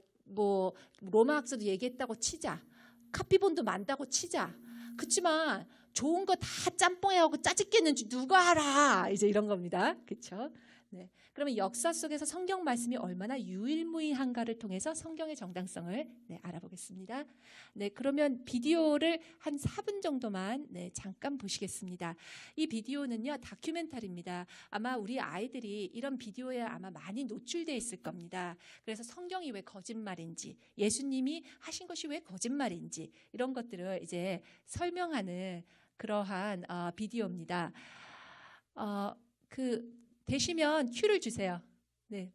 로마학자도 얘기했다고 치자. 카피본도 많다고 치자. 그렇지만 좋은 거 다 짬뽕에 하고 짜집겠는지 누가 알아? 이제 이런 겁니다. 그렇죠? 네. 그러면 역사 속에서 성경 말씀이 얼마나 유일무이한가를 통해서 성경의 정당성을 알아보겠습니다. 네, 그러면 비디오를 한 4분 정도만 잠깐 보시겠습니다. 이 비디오는요, 다큐멘터리입니다. 아마 우리 아이들이 이런 비디오에 아마 많이 노출되어 있을 겁니다. 그래서 성경이 왜 거짓말인지, 예수님이 하신 것이 왜 거짓말인지 이런 것들을 이제 설명하는 그러한 비디오입니다. 되시면 큐를 주세요. 네.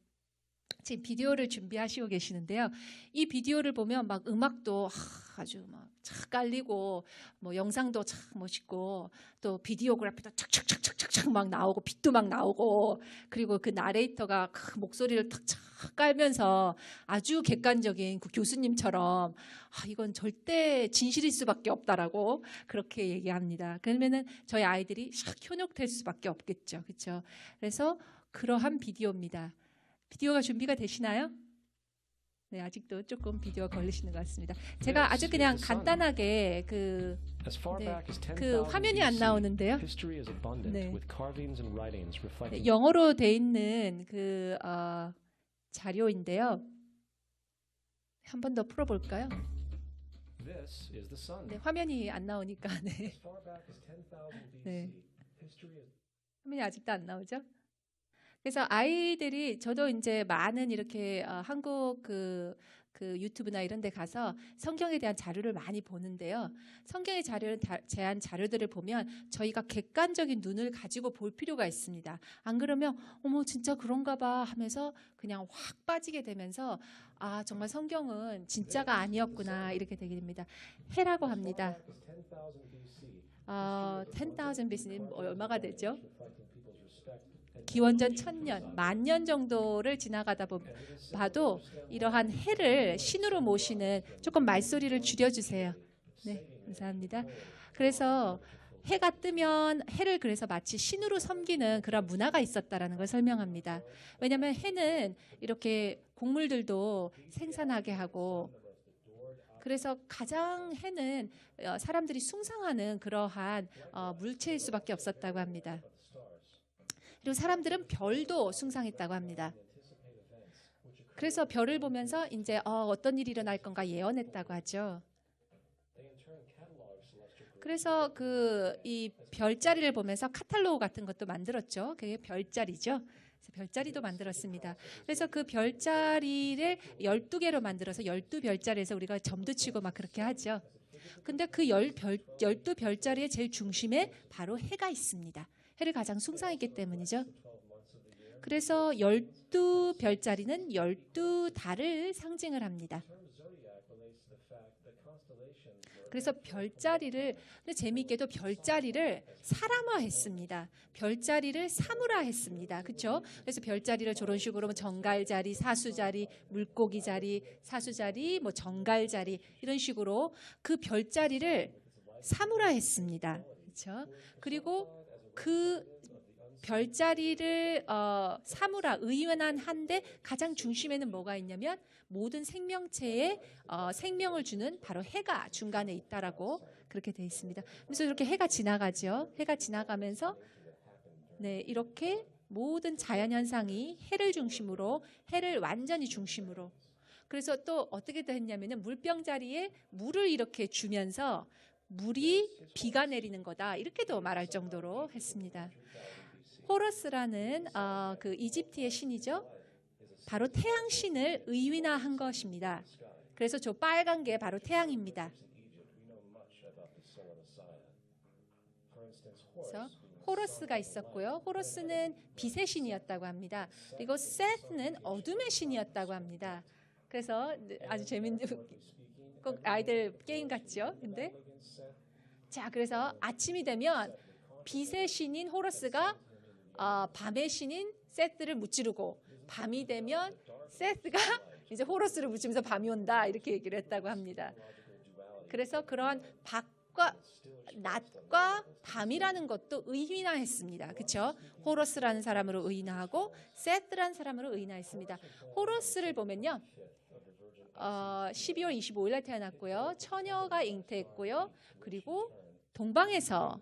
지금 비디오를 준비하시고 계시는데요. 이 비디오를 보면 막 음악도 아주 막 착 깔리고 뭐 영상도 착 멋있고 또 비디오그래피도 착착착착착 막 나오고 빛도 막 나오고 그리고 그 나레이터가 목소리를 탁착 깔면서 아주 객관적인 그 교수님처럼 이건 절대 진실일 수밖에 없다라고 그렇게 얘기합니다. 그러면은 저희 아이들이 샥 현혹될 수밖에 없겠죠. 그렇죠? 그래서 그러한 비디오입니다. 비디오가 준비가 되시나요? 네, 아직도 조금 비디오가 걸리시는 것 같습니다. 제가 아주 그냥 간단하게 그 화면이 안 나오는데요. 네. 네, 영어로 돼 있는 그 자료인데요. 한 번 더 풀어볼까요? 네, 화면이 안 나오니까 네. 네. 화면이 아직도 안 나오죠? 그래서 아이들이 저도 이제 많은 이렇게 한국 그 유튜브나 이런 데 가서 성경에 대한 자료를 많이 보는데요. 성경의 제한 자료들을 보면 저희가 객관적인 눈을 가지고 볼 필요가 있습니다. 안 그러면 어머 진짜 그런가 봐 하면서 그냥 확 빠지게 되면서 정말 성경은 진짜가 아니었구나 이렇게 되게 됩니다. 해라고 합니다. 10,000 BC는 얼마가 되죠? 기원전 1000년, 10,000년 정도를 지나가다 봐도 이러한 해를 신으로 모시는 조금 말소리를 줄여주세요. 네, 감사합니다. 그래서 해가 뜨면 해를 그래서 마치 신으로 섬기는 그런 문화가 있었다라는 걸 설명합니다. 왜냐하면 해는 이렇게 곡물들도 생산하게 하고 그래서 가장 해는 사람들이 숭상하는 그러한 물체일 수밖에 없었다고 합니다. 그리고 사람들은 별도 숭상했다고 합니다. 그래서 별을 보면서 이제 어떤 일이 일어날 건가 예언했다고 하죠. 그래서 이 별자리를 보면서 카탈로그 같은 것도 만들었죠. 그게 별자리죠. 별자리도 만들었습니다. 그래서 그 별자리를 12개로 만들어서 12별자리에서 우리가 점도 치고 막 그렇게 하죠. 근데 그 12별자리의 제일 중심에 바로 해가 있습니다. 해를 가장 숭상했기 때문이죠. 그래서 12별자리는 12달을 상징을 합니다. 그래서 별자리를 근데 재미있게도 별자리를 사람화했습니다. 별자리를 사물화했습니다. 그렇죠? 그래서 별자리를 저런 식으로 정갈자리, 사수자리, 물고기자리, 사수자리, 뭐 정갈자리 이런 식으로 그 별자리를 사물화했습니다. 그렇죠? 그리고 그 별자리를 사물화, 의원한데 가장 중심에는 뭐가 있냐면 모든 생명체에 생명을 주는 바로 해가 중간에 있다라고 그렇게 되어 있습니다. 그래서 이렇게 해가 지나가죠. 해가 지나가면서 이렇게 모든 자연현상이 해를 중심으로, 해를 완전히 중심으로. 그래서 또 어떻게 됐냐면은 물병 자리에 물을 이렇게 주면서 물이 비가 내리는 거다 이렇게도 말할 정도로 했습니다. 호러스라는 그 이집트의 신이죠. 바로 태양신을 의인화한 것입니다. 그래서 저 빨간 게 바로 태양입니다. 그래서 호러스가 있었고요. 호러스는 빛의 신이었다고 합니다. 그리고 세스는 어둠의 신이었다고 합니다. 그래서 아주 재밌는 꼭 아이들 게임 같죠? 근데 자, 그래서 아침이 되면 빛의 신인 호러스가 밤의 신인 세스를 무찌르고 밤이 되면 세스가 이제 호러스를 무찌르면서 밤이 온다 이렇게 얘기를 했다고 합니다. 그래서 그런 낮과 밤이라는 것도 의인화했습니다. 그렇죠? 호러스라는 사람으로 의인화하고 세스라는 사람으로 의인화했습니다. 호러스를 보면요. 12월 25일 날 태어났고요. 처녀가 잉태했고요. 그리고 동방에서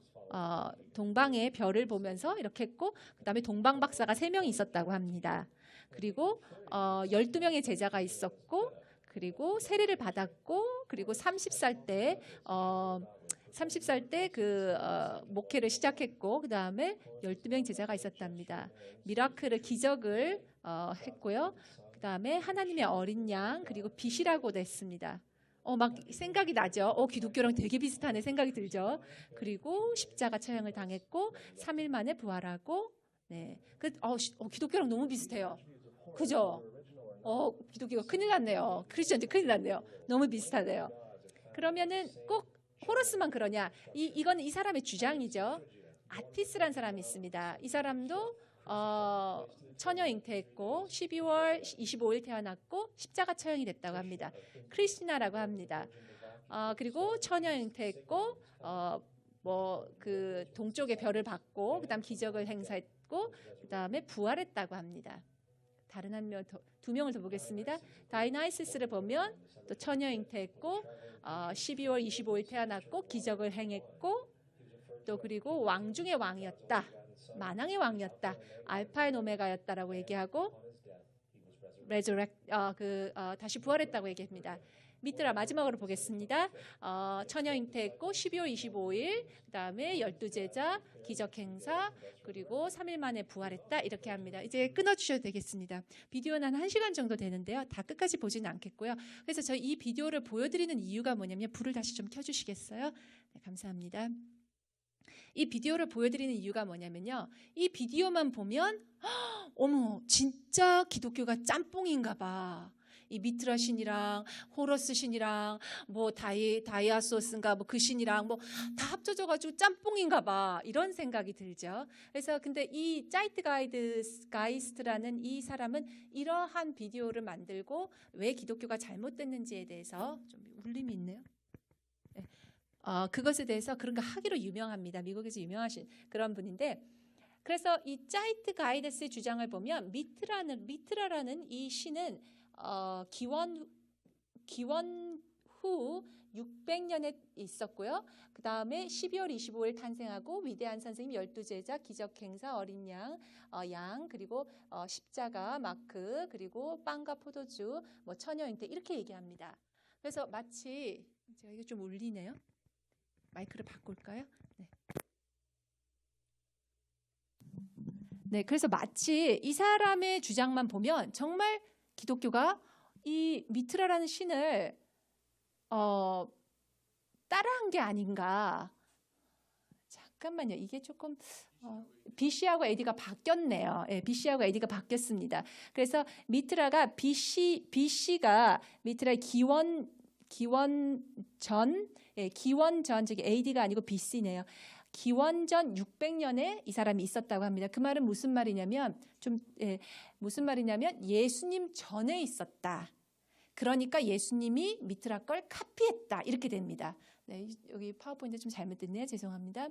동방의 별을 보면서 이렇게 했고 그다음에 동방 박사가 3명이 있었다고 합니다. 그리고 12명의 제자가 있었고 그리고 세례를 받았고 그리고 30살 때 그 목회를 시작했고 그다음에 12명 제자가 있었답니다. 미라클을 기적을 했고요. 그다음에 하나님의 어린 양 그리고 빛이라고도 했습니다. 막 생각이 나죠. 기독교랑 되게 비슷하네 생각이 들죠. 그리고 십자가 처형을 당했고 3일 만에 부활하고 네. 기독교랑 너무 비슷해요. 그죠? 기독교가 큰일 났네요. 크리스천들 큰일 났네요. 너무 비슷하네요. 그러면은 꼭 호러스만 그러냐? 이거는 이 사람의 주장이죠. 아티스라는 사람이 있습니다. 이 사람도 처녀 잉태했고 12월 25일 태어났고 십자가 처형이 됐다고 합니다. 크리스티나라고 합니다. 그리고 처녀 잉태했고 그 동쪽의 별을 받고 그다음 기적을 행사했고 그다음에 부활했다고 합니다. 다른 두 명을 더 보겠습니다. 다이나이시스를 보면 또 처녀 잉태했고 12월 25일 태어났고 기적을 행했고 또 그리고 왕 중의 왕이었다. 만왕의 왕이었다. 알파의 오메가였다라고 얘기하고 다시 부활했다고 얘기합니다. 미트라 마지막으로 보겠습니다. 처녀 잉태했고 12월 25일 그다음에 12제자 기적 행사 그리고 3일 만에 부활했다 이렇게 합니다. 이제 끊어주셔도 되겠습니다. 비디오는 한 1시간 정도 되는데요. 다 끝까지 보지는 않겠고요. 그래서 저희 이 비디오를 보여드리는 이유가 뭐냐면 불을 다시 좀 켜주시겠어요? 네, 감사합니다. 이 비디오를 보여드리는 이유가 뭐냐면요. 이 비디오만 보면 어머 진짜 기독교가 짬뽕인가 봐. 이 미트라 신이랑 호러스 신이랑 뭐 다이아소스인가 뭐 그 신이랑 뭐 다 합쳐져 가지고 짬뽕인가 봐. 이런 생각이 들죠. 그래서 근데 이 자이트가이스트라는 이 사람은 이러한 비디오를 만들고 왜 기독교가 잘못됐는지에 대해서 좀 울림이 있네요. 네. 그것에 대해서 그런 거 하기로 유명합니다. 미국에서 유명하신 그런 분인데 그래서 이 자이트가이스트의 주장을 보면 미트라라는 이 신은 기원 후 600년에 있었고요. 그 다음에 12월 25일 탄생하고 위대한 선생님 12제자 기적행사 어린 양 그리고 십자가 마크 그리고 빵과 포도주 뭐 처녀 잉태 이렇게 얘기합니다. 그래서 마치 제가 이게 좀 울리네요. 마이크를 바꿀까요? 네, 그래서 마치 이 사람의 주장만 보면 정말 기독교가 이 미트라라는 신을 따라한 게 아닌가. 잠깐만요. 이게 조금 BC하고 AD가 바뀌었네요. 예, BC하고 AD가 바뀌었습니다. 그래서 미트라가 BC가 미트라의 기원전 즉 AD가 아니고 BC네요. 기원전 600년에 이 사람이 있었다고 합니다. 그 말은 무슨 말이냐면 무슨 말이냐면 예수님 전에 있었다. 그러니까 예수님이 미트라 걸 카피했다. 이렇게 됩니다. 네, 여기 파워포인트 좀 잘못됐네요. 죄송합니다.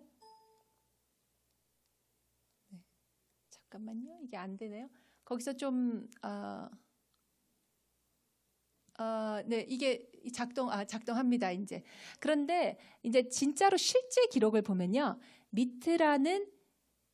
네, 잠깐만요. 이게 안 되네요. 거기서 좀 네, 이게 작동합니다, 이제. 그런데 이제 진짜로 실제 기록을 보면요. 미트라는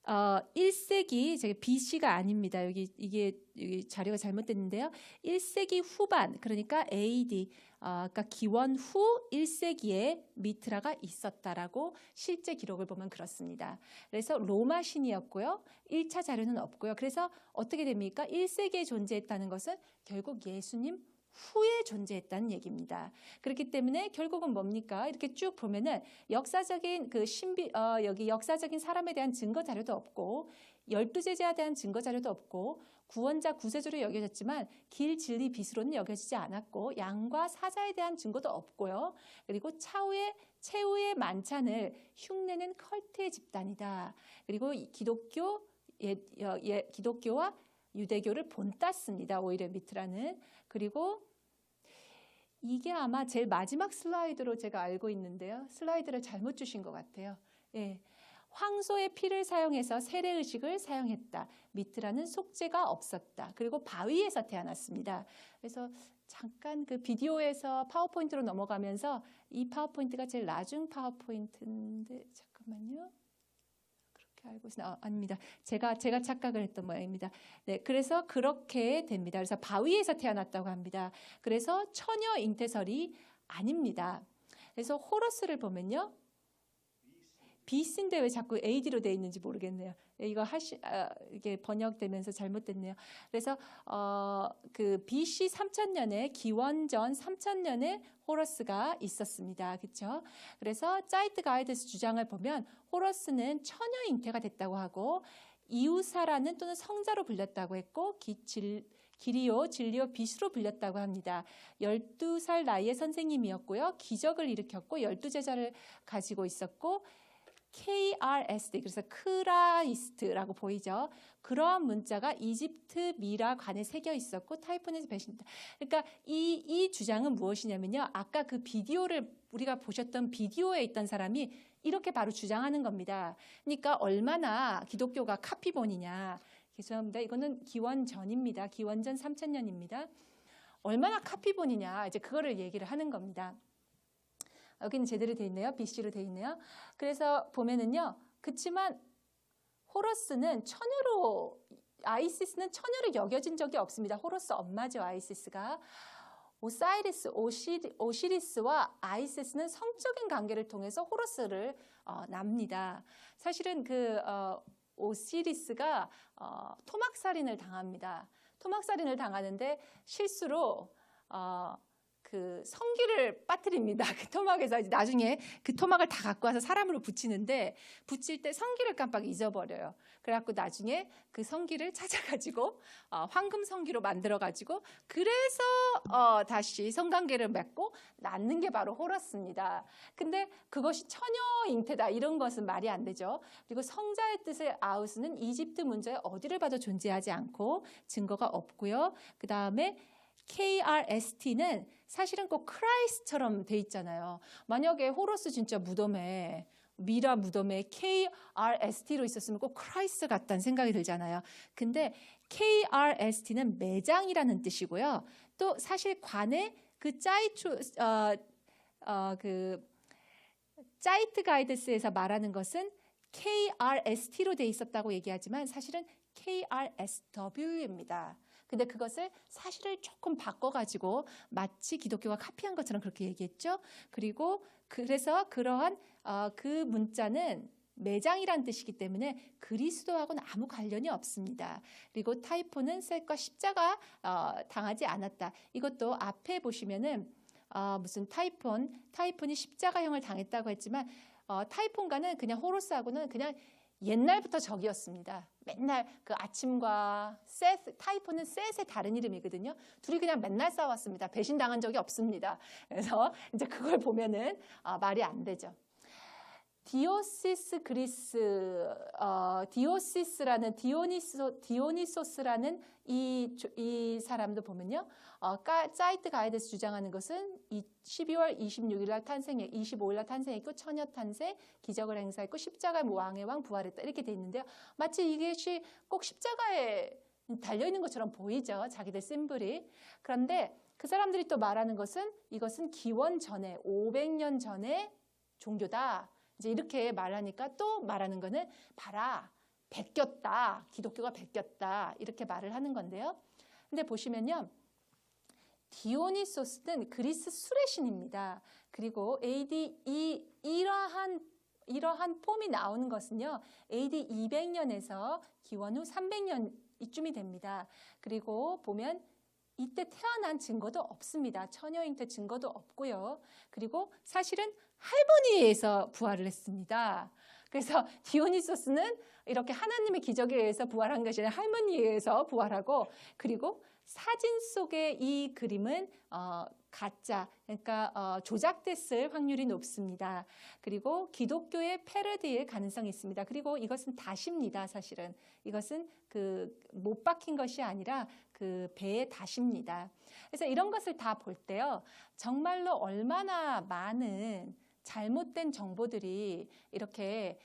1세기, 제가 BC가 아닙니다. 여기 자료가 잘못됐는데요. 1세기 후반, 그러니까 AD, 그러니까 기원 후 1세기에 미트라가 있었다라고 실제 기록을 보면 그렇습니다. 그래서 로마 신이었고요. 1차 자료는 없고요. 그래서 어떻게 됩니까? 1세기에 존재했다는 것은 결국 예수님 후에 존재했다는 얘기입니다. 그렇기 때문에 결국은 뭡니까? 이렇게 쭉 보면은 역사적인 여기 역사적인 사람에 대한 증거 자료도 없고 12제자에 대한 증거 자료도 없고 구원자 구세주로 여겨졌지만 길 진리 빛으로는 여겨지지 않았고 양과 사자에 대한 증거도 없고요. 그리고 최후의 만찬을 흉내낸 컬트의 집단이다. 그리고 기독교와 유대교를 본땄습니다. 오히려 미트라는. 그리고 이게 아마 제일 마지막 슬라이드로 제가 알고 있는데요. 슬라이드를 잘못 주신 것 같아요. 예. 황소의 피를 사용해서 세례의식을 사용했다. 미트라는 속죄가 없었다. 그리고 바위에서 태어났습니다. 그래서 잠깐 그 비디오에서 파워포인트로 넘어가면서 이 파워포인트가 제일 나중 파워포인트인데 잠깐만요. 그렇게 알고 있으나 아닙니다. 제가 착각을 했던 모양입니다. 네, 그래서 그렇게 됩니다. 그래서 바위에서 태어났다고 합니다. 그래서 처녀 잉태설이 아닙니다. 그래서 호러스를 보면요. BC인데 왜 자꾸 AD로 되어 있는지 모르겠네요. 이거 이게 번역되면서 잘못됐네요. 그래서 그 BC 3000년에 기원전 3000년에 호러스가 있었습니다. 그렇죠? 그래서 자이트가이드스 주장을 보면 호러스는 처녀 잉태가 됐다고 하고 이우사라는 또는 성자로 불렸다고 했고 기리오, 진리오, 빛으로 불렸다고 합니다. 12살 나이의 선생님이었고요. 기적을 일으켰고 12제자를 가지고 있었고 KRSD, 그래서 크라이스트라고 보이죠. 그러한 문자가 이집트 미라 관에 새겨 있었고 타이폰에서 배신했다. 그러니까 이 주장은 무엇이냐면요. 아까 그 비디오를 우리가 보셨던 비디오에 있던 사람이 이렇게 바로 주장하는 겁니다. 그러니까 얼마나 기독교가 카피본이냐. 죄송합니다. 이거는 기원전입니다. 기원전 3000년입니다. 얼마나 카피본이냐. 이제 그거를 얘기를 하는 겁니다. 여기는 제대로 돼 있네요. BC로 돼 있네요. 그래서 보면은요. 그치만 호러스는 아이시스는 처녀로 여겨진 적이 없습니다. 호러스 엄마죠. 아이시스가. 오시리스와 아이시스는 성적인 관계를 통해서 호러스를 납니다. 사실은 오시리스가 토막살인을 당합니다. 토막살인을 당하는데 실수로 그 성기를 빠뜨립니다. 그 토막에서 나중에 그 토막을 다 갖고 와서 사람으로 붙이는데 붙일 때 성기를 깜빡 잊어버려요. 그래갖고 나중에 그 성기를 찾아가지고 황금 성기로 만들어가지고 그래서 다시 성관계를 맺고 낳는 게 바로 호러스입니다. 근데 그것이 처녀 잉태다 이런 것은 말이 안 되죠. 그리고 성자의 뜻의 아우스는 이집트 문자에 어디를 봐도 존재하지 않고 증거가 없고요. 그 다음에 KRST는 사실은 꼭 크라이스트처럼 돼 있잖아요. 만약에 호러스 진짜 무덤에 미라 무덤에 KRST로 있었으면 꼭 크라이스트 같다는 생각이 들잖아요. 근데 KRST는 매장이라는 뜻이고요. 또 사실 관에 그 자이트 가이드스에서 말하는 것은 KRST로 돼 있었다고 얘기하지만 사실은 KRSW입니다. 근데 그것을 사실을 조금 바꿔가지고 마치 기독교가 카피한 것처럼 그렇게 얘기했죠. 그래서 그러한 그 문자는 매장이란 뜻이기 때문에 그리스도하고는 아무 관련이 없습니다. 그리고 타이포는 셋과 십자가 당하지 않았다. 이것도 앞에 보시면은 무슨 타이폰이 십자가형을 당했다고 했지만 타이폰과는 그냥 호러스하고는 그냥 옛날부터 적이었습니다. 맨날 그 아침과 타이폰은 셋의 다른 이름이거든요. 둘이 그냥 맨날 싸웠습니다. 배신당한 적이 없습니다. 그래서 이제 그걸 보면은 말이 안 되죠. 디오니소스라는 이 사람도 보면요. 자이트 가이드에서 주장하는 것은 12월 26일 날 25일 날 탄생했고 처녀 탄생, 기적을 행사했고 십자가 왕의 왕 부활했다 이렇게 돼 있는데요. 마치 이것이 꼭 십자가에 달려있는 것처럼 보이죠. 자기들 심볼이. 그런데 그 사람들이 또 말하는 것은 이것은 기원 전에 500년 전의 종교다. 이제 이렇게 말하니까 또 말하는 거는 봐라. 베꼈다. 기독교가 베꼈다. 이렇게 말을 하는 건데요. 근데 보시면요. 디오니소스는 그리스 술의 신입니다. 그리고 AD 이러한 폼이 나오는 것은요. AD 200년에서 기원 후 300년 이쯤이 됩니다. 그리고 보면 이때 태어난 증거도 없습니다. 처녀 잉태 증거도 없고요. 그리고 사실은 할머니에 의해서 부활을 했습니다. 그래서 디오니소스는 이렇게 하나님의 기적에 의해서 부활한 것이 아니라 할머니에 의해서 부활하고, 그리고 사진 속의 이 그림은 가짜, 그러니까 조작됐을 확률이 높습니다. 그리고 기독교의 패러디일 가능성이 있습니다. 그리고 이것은 다시입니다. 사실은 이것은 그 못 박힌 것이 아니라 그 배의 다시입니다. 그래서 이런 것을 다 볼 때요, 정말로 얼마나 많은 잘못된 정보들이 이렇게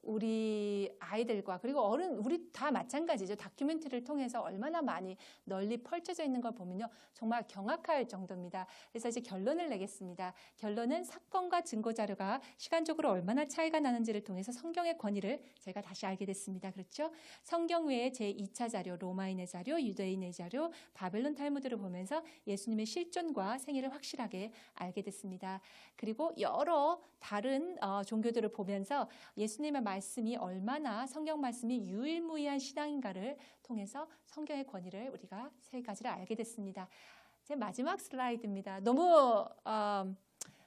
우리 아이들과, 그리고 어른, 우리 다 마찬가지죠. 다큐멘터리를 통해서 얼마나 많이 널리 펼쳐져 있는 걸 보면요, 정말 경악할 정도입니다. 그래서 이제 결론을 내겠습니다. 결론은 사건과 증거 자료가 시간적으로 얼마나 차이가 나는지를 통해서 성경의 권위를 저희가 다시 알게 됐습니다. 그렇죠? 성경 외에 제2차 자료, 로마인의 자료, 유대인의 자료, 바벨론 탈무드를 보면서 예수님의 실존과 생애를 확실하게 알게 됐습니다. 그리고 여러 다른 종교들을 보면서 예수님의 말씀이 얼마나, 성경 말씀이 유일무이한 신앙인가를 통해서 성경의 권위를 우리가 세 가지를 알게 됐습니다. 제 마지막 슬라이드입니다. 너무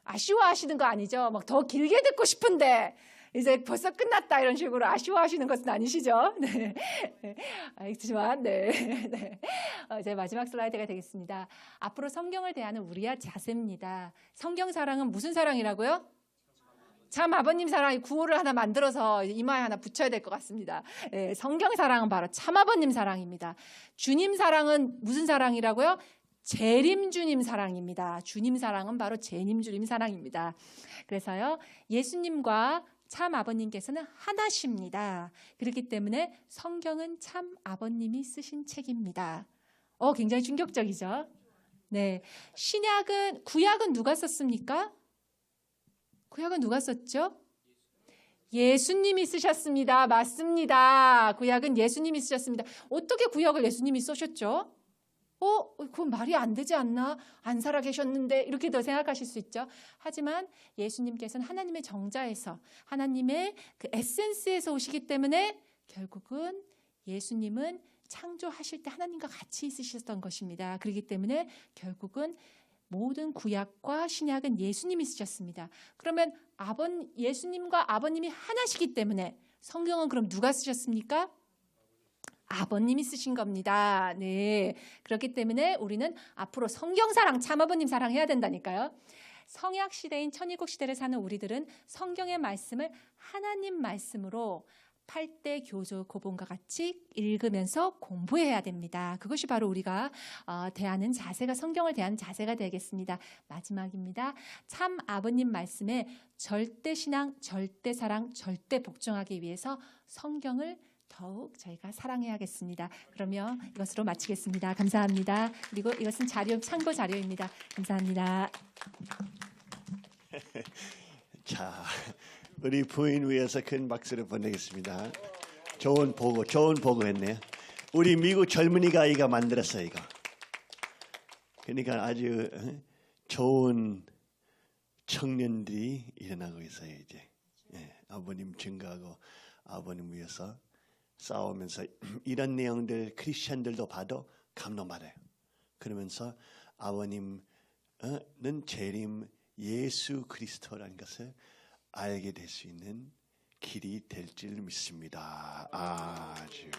아쉬워하시는 거 아니죠? 막 더 길게 듣고 싶은데 이제 벌써 끝났다 이런 식으로 아쉬워하시는 것은 아니시죠? 네, 알겠지만 네. 제 마지막 슬라이드가 되겠습니다. 앞으로 성경을 대하는 우리의 자세입니다. 성경 사랑은 무슨 사랑이라고요? 참 아버님 사랑이 구호를 하나 만들어서 이마에 하나 붙여야 될 것 같습니다. 네, 성경 사랑은 바로 참 아버님 사랑입니다. 주님 사랑은 무슨 사랑이라고요? 재림 주님 사랑입니다. 주님 사랑은 바로 재림 주님 사랑입니다. 그래서요, 예수님과 참 아버님께서는 하나십니다. 그렇기 때문에 성경은 참 아버님이 쓰신 책입니다. 굉장히 충격적이죠? 네. 구약은 누가 썼습니까? 구약은 누가 썼죠? 예수님이 쓰셨습니다. 맞습니다. 구약은 예수님이 쓰셨습니다. 어떻게 구약을 예수님이 쓰셨죠? 그건 말이 안 되지 않나? 안 살아 계셨는데 이렇게 더 생각하실 수 있죠. 하지만 예수님께서는 하나님의 정자에서, 하나님의 그 에센스에서 오시기 때문에 결국은 예수님은 창조하실 때 하나님과 같이 있으셨던 것입니다. 그렇기 때문에 결국은 모든 구약과 신약은 예수님이 쓰셨습니다. 그러면 예수님과 아버님이 하나시기 때문에 성경은 그럼 누가 쓰셨습니까? 아버님이 쓰신 겁니다. 네. 그렇기 때문에 우리는 앞으로 성경 사랑, 참 아버님 사랑해야 된다니까요. 성약 시대인 천일국 시대를 사는 우리들은 성경의 말씀을 하나님 말씀으로 8대 교조 고본과 같이 읽으면서 공부해야 됩니다. 그것이 바로 우리가 대하는 자세가, 성경을 대하는 자세가 되겠습니다. 마지막입니다. 참 아버님 말씀에 절대 신앙, 절대 사랑, 절대 복종하기 위해서 성경을 더욱 저희가 사랑해야겠습니다. 그러면 이것으로 마치겠습니다. 감사합니다. 그리고 이것은 참고 자료입니다. 감사합니다. 자, 우리 부인 위해서 큰 박수를 보내겠습니다. 좋은 보고 했네요. 우리 미국 젊은이가 이거 만들었어요, 이거. 그러니까 아주 좋은 청년들이 일어나고 있어요, 이제. 아버님 증거하고 아버님 위해서 싸우면서 이런 내용들 크리스천들도 봐도 감동받아요. 그러면서 아버님은 재림 예수 그리스도라는 것을 알게 될 수 있는 길이 될 줄 믿습니다. 아주